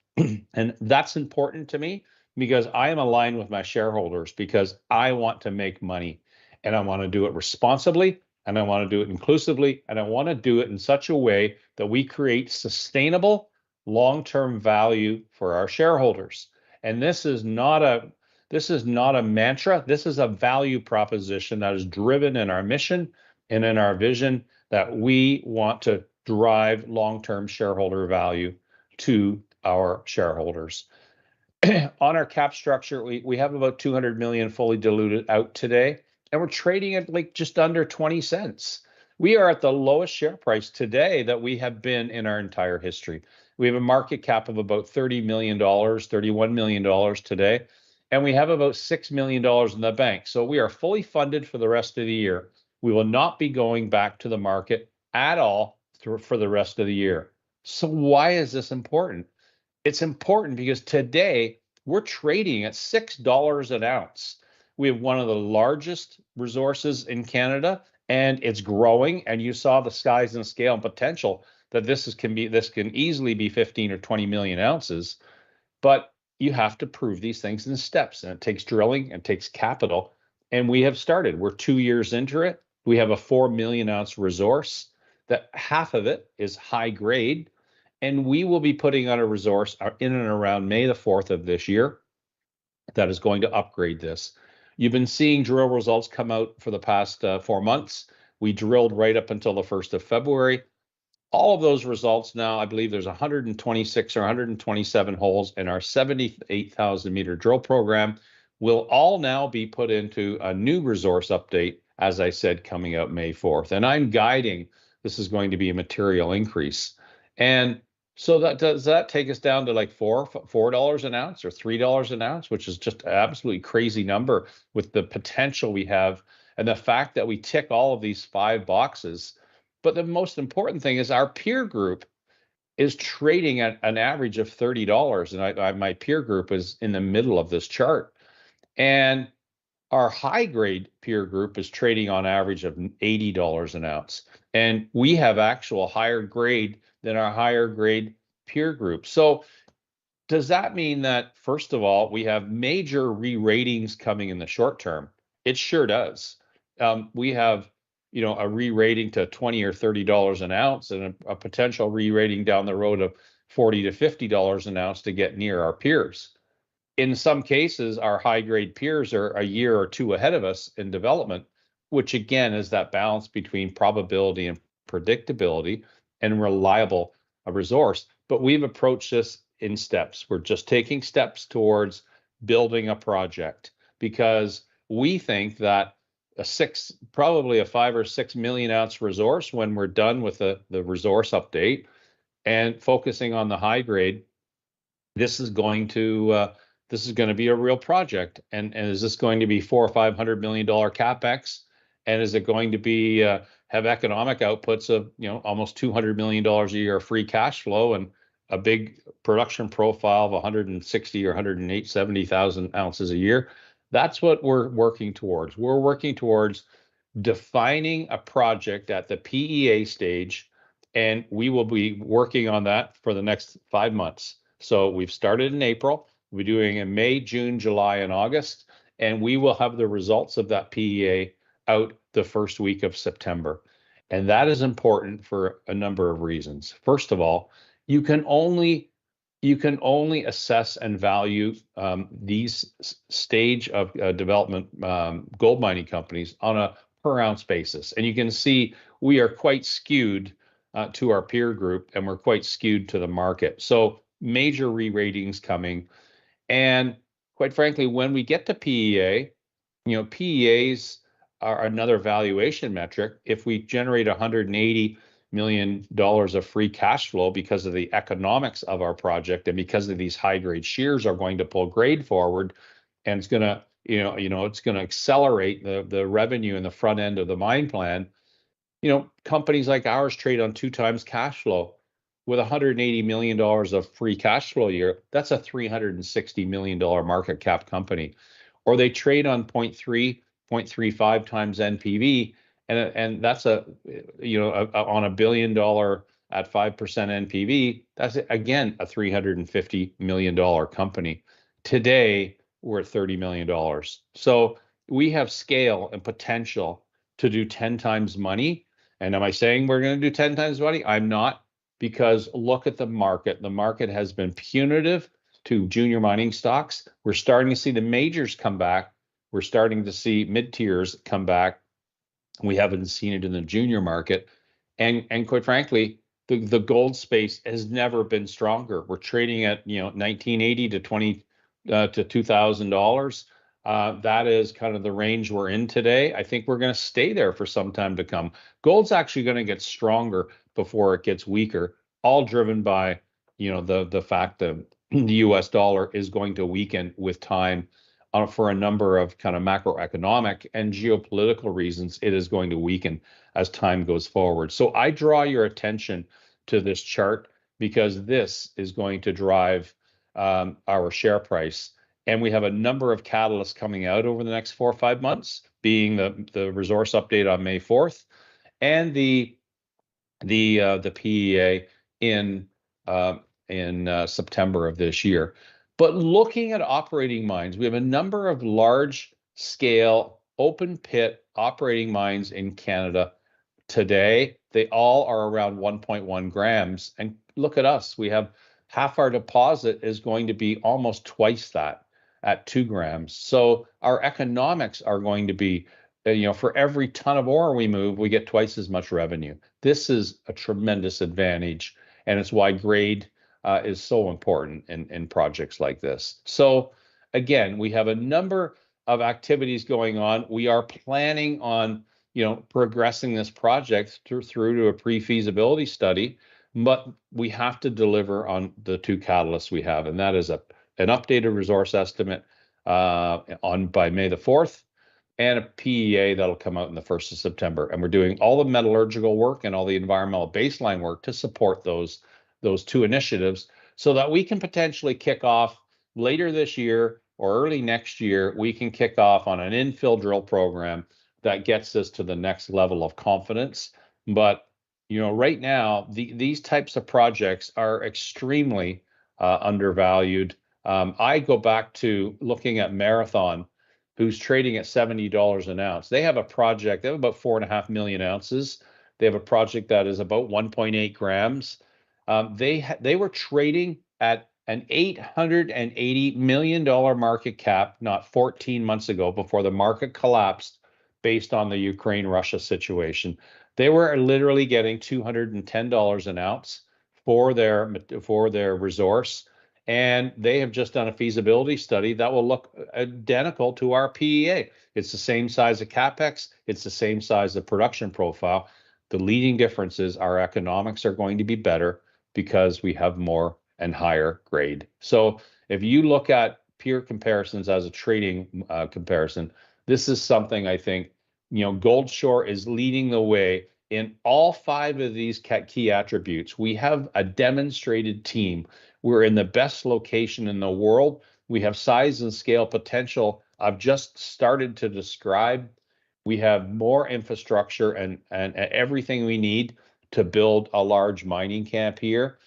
Speaker 3: And that's important to me because I am aligned with my shareholders, because I want to make money, and I want to do it responsibly, and I want to do it inclusively, and I want to do it in such a way that we create sustainable long-term value for our shareholders. And this is not a mantra. This is a value proposition that is driven in our mission and in our vision, that we want to drive long-term shareholder value to our shareholders. On our cap structure, we have about 200 million fully diluted out today, and we're trading at like just under 20 cents. We are at the lowest share price today that we have been in our entire history. We have a market cap of about $30 million, $31 million today, and we have about $6 million in the bank. So we are fully funded for the rest of the year. We will not be going back to the market at all for the rest of the year. So why is this important? It's important because today we're trading at $6 an ounce. We have one of the largest resources in Canada, and it's growing. And you saw the size and scale and potential that this can easily be 15 or 20 million ounces. But you have to prove these things in steps, and it takes drilling and takes capital. And we have started. We're 2 years into it. We have a 4 million ounce resource. that half of it is high grade, and we will be putting on a resource in and around May the 4th of this year that is going to upgrade this. You've been seeing drill results come out for the past 4 months. We drilled right up until the 1st of February. All of those results now, I believe there's 126 or 127 holes in our 78,000 meter drill program, will all now be put into a new resource update, as I said, coming out May 4th. And I'm guiding this is going to be a material increase. And so does that take us down to like $4 an ounce or $3 an ounce, which is just an absolutely crazy number with the potential we have and the fact that we tick all of these 5 boxes. But the most important thing is our peer group is trading at an average of $30, and my peer group is in the middle of this chart. And our high grade peer group is trading on average of $80 an ounce. And we have actual higher grade than our higher grade peer group. So does that mean that, first of all, we have major re-ratings coming in the short term? It sure does. We have, a re-rating to $20 or $30 an ounce and a potential re-rating down the road of $40 to $50 an ounce to get near our peers. In some cases, our high-grade peers are a year or two ahead of us in development, which again is that balance between probability and predictability and reliable resource. But we've approached this in steps. We're just taking steps towards building a project because we think that probably a 5 or 6 million ounce resource when we're done with the resource update and focusing on the high grade, this is going to be a real project. And is this going to be $400 or $500 million capex? And is it going to be have economic outputs of almost $200 million a year of free cash flow and a big production profile of 160 or 170,000 ounces a year? That's what we're working towards. We're working towards defining a project at the PEA stage, and we will be working on that for the next 5 months. So we've started in April. We're doing in May, June, July, and August, and we will have the results of that PEA out the first week of September. And that is important for a number of reasons. First of all, you can only assess and value these stage of development gold mining companies on a per ounce basis. And you can see we are quite skewed to our peer group, and we're quite skewed to the market. So major re-ratings coming. And quite frankly, when we get to PEA, PEAs are another valuation metric. If we generate $180 million of free cash flow because of the economics of our project and because of these high grade shears are going to pull grade forward, and it's going to, it's going to accelerate the revenue in the front end of the mine plan. Companies like ours trade on 2 times cash flow. With $180 million of free cash flow a year, that's a $360 million market cap company. Or they trade on 0.3, 0.35 times NPV, and that's on $1 billion at 5% NPV, that's again a $350 million company. Today, we're at $30 million. So we have scale and potential to do 10 times money. And am I saying we're going to do 10 times money? I'm not. Because look at the market. The market has been punitive to junior mining stocks. We're starting to see the majors come back. We're starting to see mid-tiers come back. We haven't seen it in the junior market. And quite frankly, the gold space has never been stronger. We're trading at $1,980 to $2,000. That is kind of the range we're in today. I think we're going to stay there for some time to come. Gold's actually going to get stronger before it gets weaker, all driven by the fact that the US dollar is going to weaken with time for a number of kind of macroeconomic and geopolitical reasons. It is going to weaken as time goes forward. So I draw your attention to this chart because this is going to drive our share price. And we have a number of catalysts coming out over the next 4 or 5 months, being the resource update on May 4th and the PEA in September of this year. But looking at operating mines, we have a number of large scale open pit operating mines in Canada today, they all are around 1.1 grams. And look at us, we have half our deposit is going to be almost twice that at 2 grams. So our economics are going to be, for every ton of ore we move, we get twice as much revenue. This is a tremendous advantage, and it's why grade is so important in projects like this. So again, we have a number of activities going on. We are planning on progressing this project through to a pre-feasibility study, but we have to deliver on the 2 catalysts we have, and that is an updated resource estimate by May the 4th, and a PEA that'll come out in the 1st of September. And we're doing all the metallurgical work and all the environmental baseline work to support those 2 initiatives, so that we can potentially kick off later this year or early next year. We can kick off on an infill drill program that gets us to the next level of confidence. But right now, these types of projects are extremely undervalued. I go back to looking at Marathon, who's trading at $70 an ounce. They have a project, they have about 4.5 million ounces. They have a project that is about 1.8 grams. They were trading at an $880 million market cap not 14 months ago, before the market collapsed based on the Ukraine-Russia situation. They were literally getting $210 an ounce for their resource, and they have just done a feasibility study that will look identical to our PEA. It's the same size of capex, it's the same size of production profile. The leading difference is our economics are going to be better because we have more and higher grade. So if you look at peer comparisons as a trading comparison, this is something I think, Goldshore is leading the way in all 5 of these key attributes. We have a demonstrated team. We're in the best location in the world. We have size and scale potential I've just started to describe. We have more infrastructure and everything we need to build a large mining camp here.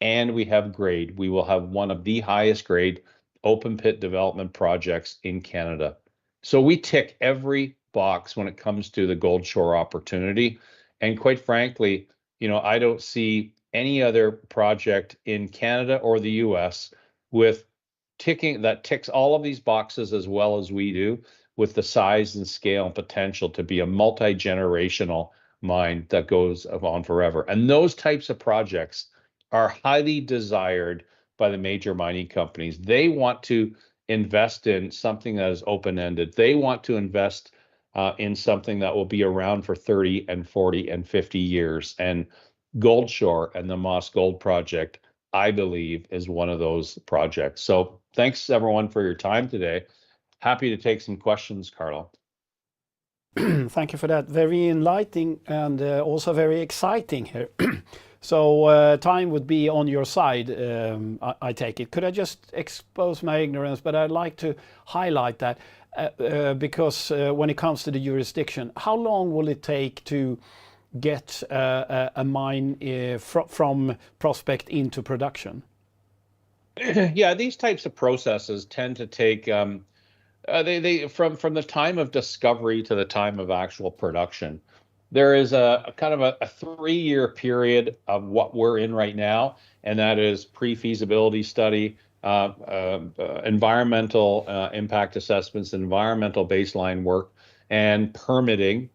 Speaker 3: And we have grade. We will have one of the highest grade open pit development projects in Canada. So we tick every box when it comes to the Goldshore opportunity. And quite frankly, I don't see any other project in Canada or the US that ticks all of these boxes as well as we do, with the size and scale and potential to be a multi-generational mine that goes on forever. And those types of projects are highly desired by the major mining companies. They want to invest in something that is open-ended. They want to invest in something that will be around for 30 and 40 and 50 years. And Goldshore and the Moss Gold Project, I believe, is one of those projects. So thanks everyone for your time today. Happy to take some questions, Carlo.
Speaker 1: Thank you for that. Very enlightening and also very exciting here. So time would be on your side, I take it. Could I just expose my ignorance? But I'd like to highlight that because when it comes to the jurisdiction, how long will it take to get a mine from prospect into production?
Speaker 3: Yeah, these types of processes tend to take from the time of discovery to the time of actual production. There is a kind of a 3-year period of what we're in right now, and that is pre-feasibility study, environmental impact assessments, environmental baseline work, and permitting,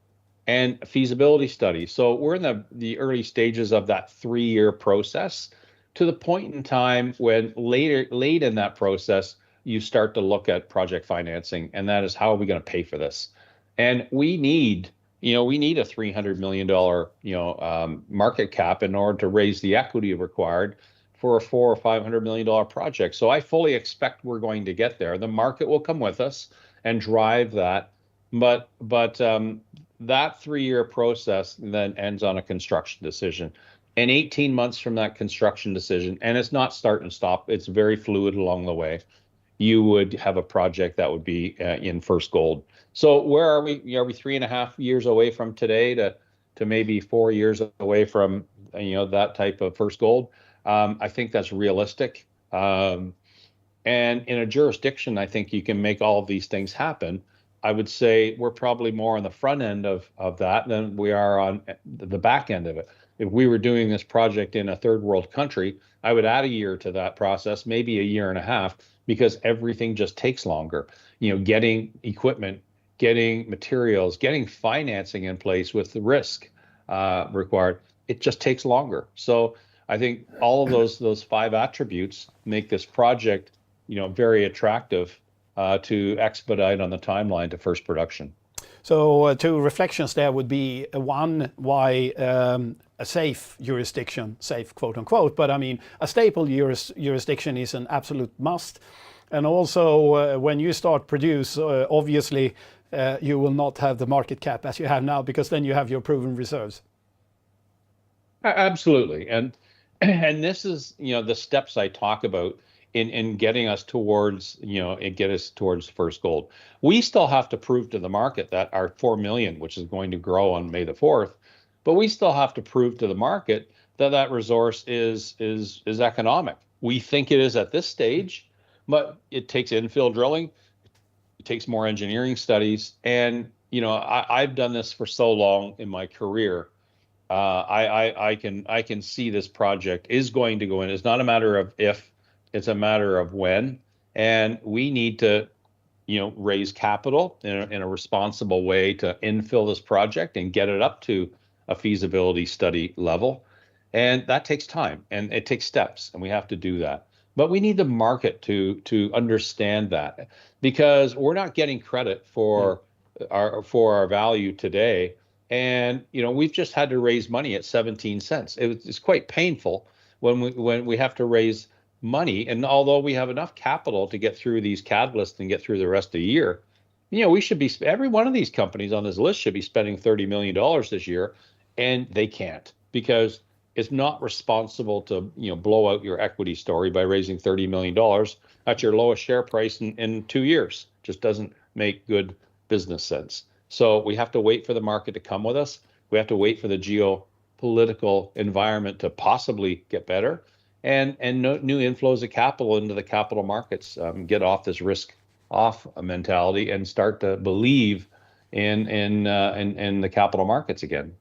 Speaker 3: and feasibility study. So we're in the early stages of that 3-year process, to the point in time when late in that process, you start to look at project financing, and that is, how are we going to pay for this? And we need a $300 million, market cap in order to raise the equity required for a $400 or $500 million project. So I fully expect we're going to get there. The market will come with us and drive that. But that 3-year process then ends on a construction decision. And 18 months from that construction decision, and it's not start and stop, it's very fluid along the way, you would have a project that would be in first gold. So where are we? Are we 3.5 years away from today to maybe 4 years away from that type of first gold? I think that's realistic. And in a jurisdiction, I think you can make all of these things happen. I would say we're probably more on the front end of that than we are on the back end of it. If we were doing this project in a third world country, I would add a year to that process, maybe a year and a half, because everything just takes longer. Getting equipment, getting materials, getting financing in place with the risk required, it just takes longer. So I think all of those 5 attributes make this project, very attractive to expedite on the timeline to first production.
Speaker 1: So 2 reflections there would be, one, why a safe jurisdiction, safe quote unquote, but I mean a staple jurisdiction is an absolute must. And also when you start produce, obviously you will not have the market cap as you have now, because then you have your proven reserves.
Speaker 3: Absolutely. And this is, the steps I talk about in getting us towards, get us towards first gold. We still have to prove to the market that our 4 million, which is going to grow on May the 4th, but we still have to prove to the market that resource is economic. We think it is at this stage, but it takes infill drilling, it takes more engineering studies, and I've done this for so long in my career. I can see this project is going to go in. It's not a matter of if, it's a matter of when, and we need to, raise capital in a responsible way to infill this project and get it up to a feasibility study level. And that takes time and it takes steps, and we have to do that. But we need the market to understand that, because we're not getting credit for our value today. And we've just had to raise money at 17 cents. It's quite painful when we have to raise money, and although we have enough capital to get through these catalysts and get through the rest of the year, we should be, every one of these companies on this list should be spending $30 million this year, and they can't, because it's not responsible to blow out your equity story by raising $30 million at your lowest share price in 2 years. Just doesn't make good business sense. So we have to wait for the market to come with us. We have to wait for the geopolitical environment to possibly get better, and new inflows of capital into the capital markets, get off this risk off mentality and start to believe in the capital markets again.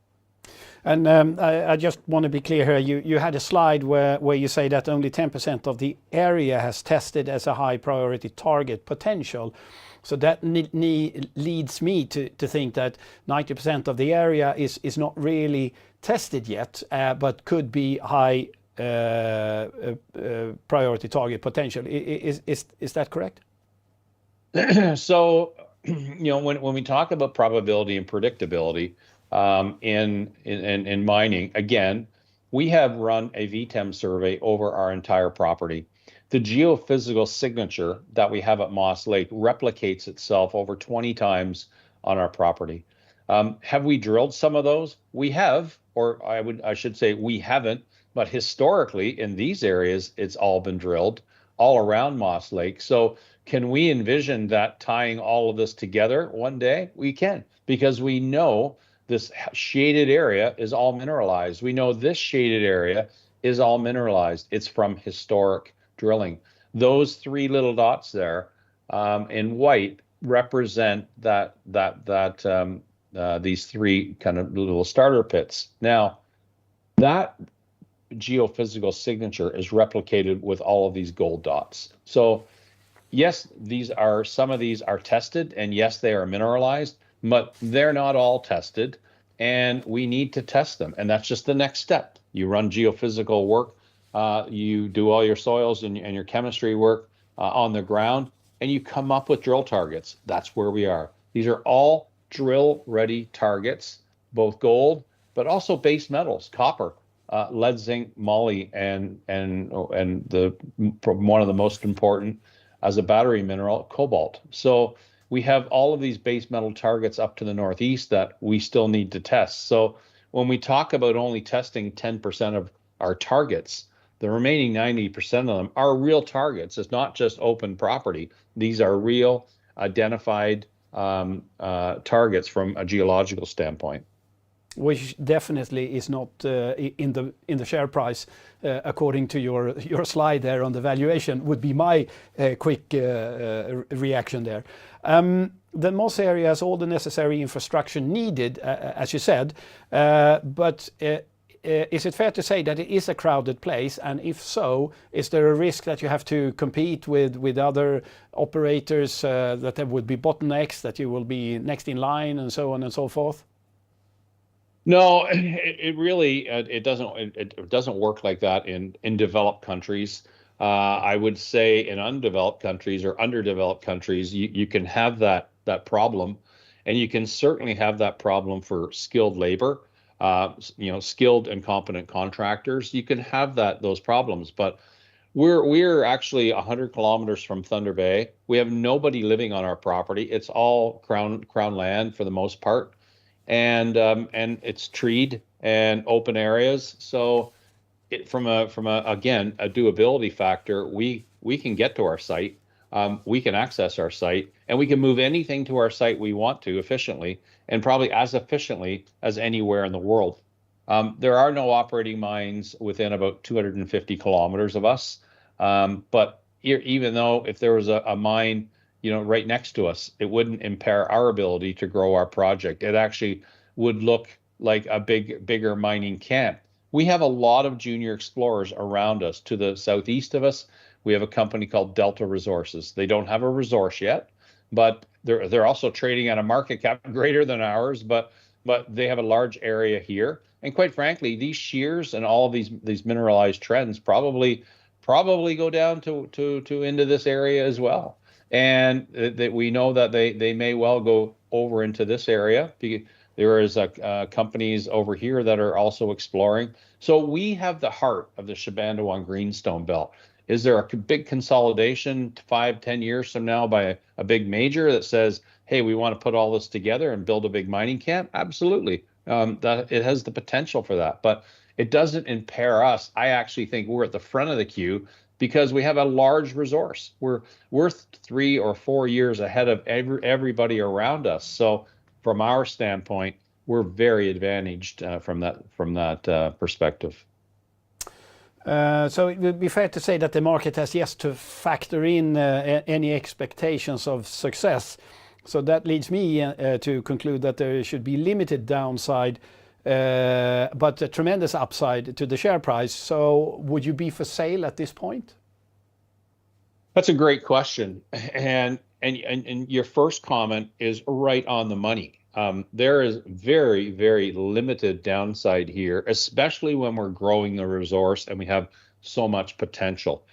Speaker 1: And I just want to be clear here. You had a slide where you say that only 10% of the area has tested as a high priority target potential. So that leads me to think that 90% of the area is not really tested yet, but could be high priority target potential. Is that correct?
Speaker 3: So, when we talk about probability and predictability in mining, again, we have run a VTEM survey over our entire property. The geophysical signature that we have at Moss Lake replicates itself over 20 times on our property. Have we drilled some of those? We have, or I should say we haven't, but historically in these areas, it's all been drilled all around Moss Lake. So can we envision that tying all of this together one day? We can, because we know this shaded area is all mineralized. We know this shaded area is all mineralized. It's from historic drilling. Those 3 little dots there in white represent these 3 kind of little starter pits. Now, that geophysical signature is replicated with all of these gold dots. So yes, some of these are tested, and yes, they are mineralized, but they're not all tested, and we need to test them. And that's just the next step. You run geophysical work, you do all your soils and your chemistry work on the ground, and you come up with drill targets. That's where we are. These are all drill ready targets, both gold, but also base metals, copper, lead, zinc, moly, and one of the most important as a battery mineral, cobalt. So we have all of these base metal targets up to the northeast that we still need to test. So when we talk about only testing 10% of our targets, the remaining 90% of them are real targets. It's not just open property. These are real identified targets from a geological standpoint.
Speaker 1: Which definitely is not in the share price, according to your slide there on the valuation, would be my quick reaction there. the Moss area has all the necessary infrastructure needed, as you said, but is it fair to say that it is a crowded place? And if so, is there a risk that you have to compete with other operators, that there would be bottlenecks, that you will be next in line, and so on and so forth?
Speaker 3: No, it really it doesn't work like that in developed countries. I would say in undeveloped countries or underdeveloped countries, you can have that problem, and you can certainly have that problem for skilled labor. Skilled and competent contractors. You can have those problems, but we're actually 100 kilometers from Thunder Bay. We have nobody living on our property. It's all crown land for the most part, and it's treed and open areas. So from a again a doability factor, we can get to our site, we can access our site, and we can move anything to our site we want to efficiently, and probably as efficiently as anywhere in the world. There are no operating mines within about 250 kilometers of us, but even though if there was a mine right next to us, it wouldn't impair our ability to grow our project. It actually would look like a bigger mining camp. We have a lot of junior explorers around us. To the southeast of us, we have a company called Delta Resources. They don't have a resource yet, but they're also trading at a market cap greater than ours, but they have a large area here. And quite frankly, these shears and all of these mineralized trends probably go down to into this area as well. And that we know that they may well go over into this area. There is companies over here that are also exploring. So we have the heart of the Shibandawong Greenstone Belt. Is there a big consolidation 5-10 years from now by a big major that says, hey, we want to put all this together and build a big mining camp? Absolutely. That it has the potential for that, but it doesn't impair us. I actually think we're at the front of the queue because we have a large resource. We're 3 or 4 years ahead of everybody around us. So from our standpoint, we're very advantaged from that perspective.
Speaker 1: So it would be fair to say that the market has yet to factor in any expectations of success. So that leads me to conclude that there should be limited downside, but a tremendous upside to the share price. So would you be for sale at this point?
Speaker 3: That's a great question, and your first comment is right on the money. There is very, very limited downside here, especially when we're growing the resource and we have so much potential.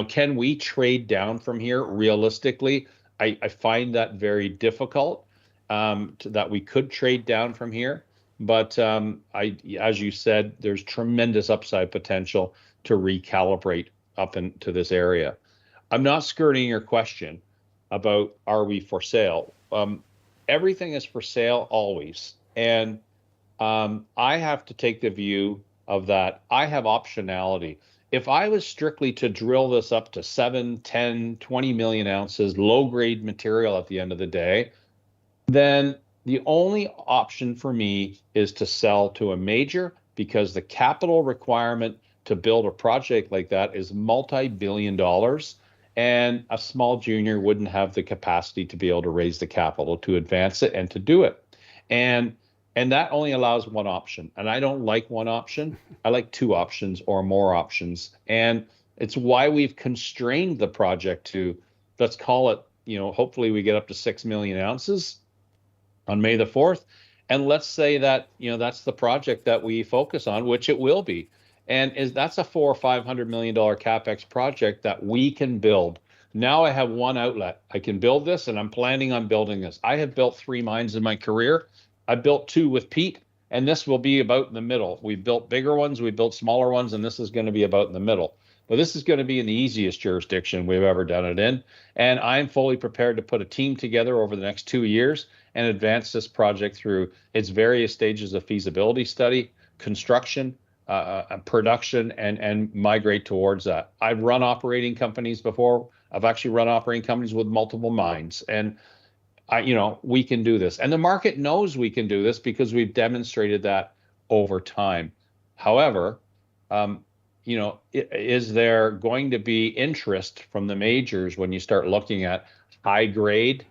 Speaker 3: Can we trade down from here realistically? I find that very difficult, that we could trade down from here. But as you said, there's tremendous upside potential to recalibrate up into this area. I'm not skirting your question about are we for sale. Everything is for sale always. And I have to take the view of that. I have optionality. If I was strictly to drill this up to 7, 10, 20 million ounces, low-grade material at the end of the day, then the only option for me is to sell to a major, because the capital requirement to build a project like that is multi-billion dollars, and a small junior wouldn't have the capacity to be able to raise the capital to advance it and to do it. And that only allows one option. And I don't like one option. I like 2 options or more options. And it's why we've constrained the project to, let's call it, hopefully we get up to 6 million ounces on May the 4th. And let's say that, that's the project that we focus on, which it will be. And that's a $400 or $500 million CapEx project that we can build. Now I have one outlet. I can build this, and I'm planning on building this. I have built 3 mines in my career. I built 2 with Pete, and this will be about in the middle. We built bigger ones, we built smaller ones, and this is going to be about in the middle. But this is going to be in the easiest jurisdiction we've ever done it in. And I'm fully prepared to put a team together over the next 2 years and advance this project through its various stages of feasibility study, construction, production, and migrate towards that. I've run operating companies before. I've actually run operating companies with multiple mines, and we can do this. And the market knows we can do this because we've demonstrated that over time. However, is there going to be interest from the majors when you start looking at high grade,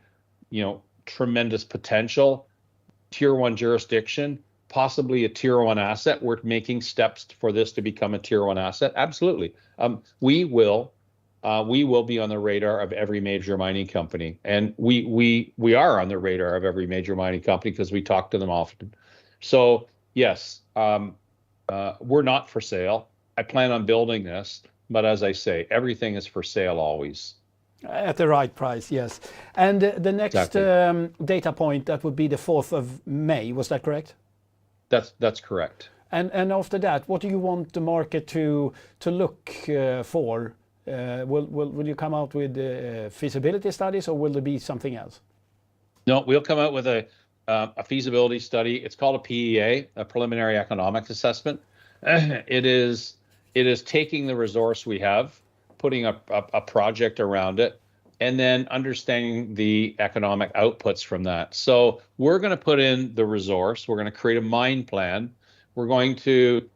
Speaker 3: tremendous potential, tier 1 jurisdiction, possibly a tier 1 asset. We're making steps for this to become a tier 1 asset. Absolutely. We will be on the radar of every major mining company, and we are on the radar of every major mining company because we talk to them often. So yes, we're not for sale. I plan on building this, but as I say, everything is for sale always.
Speaker 1: At the right price, yes. And the next
Speaker 3: Exactly.
Speaker 1: data point, that would be the 4th of May, was that correct?
Speaker 3: That's correct.
Speaker 1: And after that, what do you want the market to look for? Will you come out with feasibility studies, or will there be something else?
Speaker 3: No, we'll come out with a feasibility study. It's called a PEA, a preliminary economic assessment. It is taking the resource we have, putting a project around it, and then understanding the economic outputs from that. So we're going to put in the resource. We're going to create a mine plan. We're going to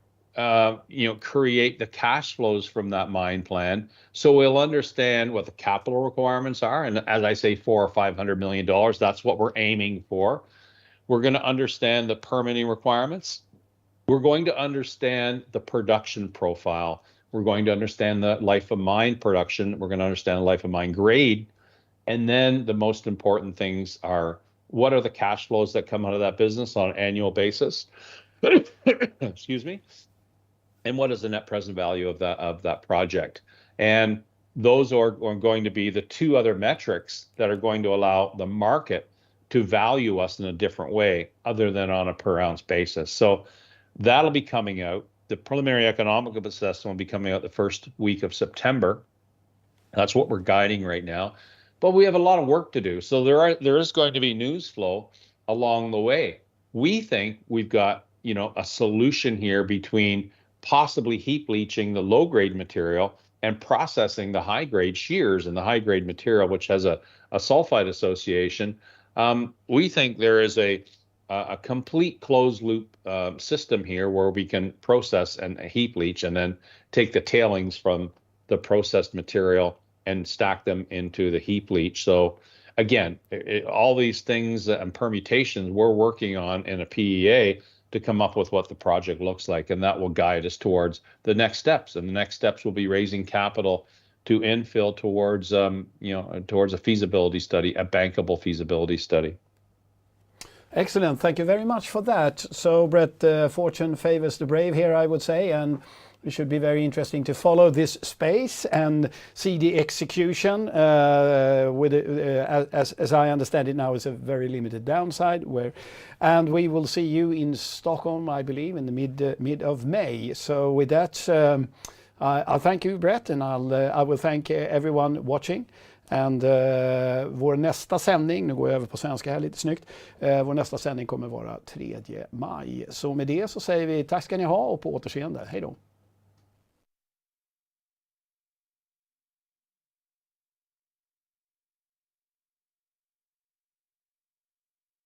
Speaker 3: create the cash flows from that mine plan. So we'll understand what the capital requirements are. And as I say, $400 or $500 million, that's what we're aiming for. We're going to understand the permitting requirements. We're going to understand the production profile. We're going to understand the life of mine production. We're going to understand the life of mine grade. And then the most important things are, what are the cash flows that come out of that business on an annual basis? Excuse me. And what is the net present value of that project? And those are going to be the two other metrics that are going to allow the market to value us in a different way other than on a per ounce basis. So that'll be coming out. The preliminary economic assessment will be coming out the first week of September. That's what we're guiding right now. But we have a lot of work to do. So there is going to be news flow along the way. We think we've got, a solution here between possibly heap leaching the low grade material and processing the high grade shears and the high grade material, which has a sulfide association. We think there is a complete closed loop system here where we can process and heap leach and then take the tailings from the processed material and stack them into the heap leach. So again, all these things and permutations we're working on in a PEA to come up with what the project looks like, and that will guide us towards the next steps. And the next steps will be raising capital to infill towards towards a feasibility study, a bankable feasibility study.
Speaker 1: Excellent. Thank you very much for that. So, Brett, fortune favors the brave here, I would say, and it should be very interesting to follow this space and see the execution. As I understand it now, it's a very limited downside. And we will see you in Stockholm, I believe, in the mid of May. So, with that, I'll thank you, Brett, and I will thank everyone watching. And vår nästa sändning, nu går jag över på svenska här lite snyggt, vår nästa sändning kommer vara 3 maj. Så med det så säger vi tack ska ni ha och på återseende. Hej då!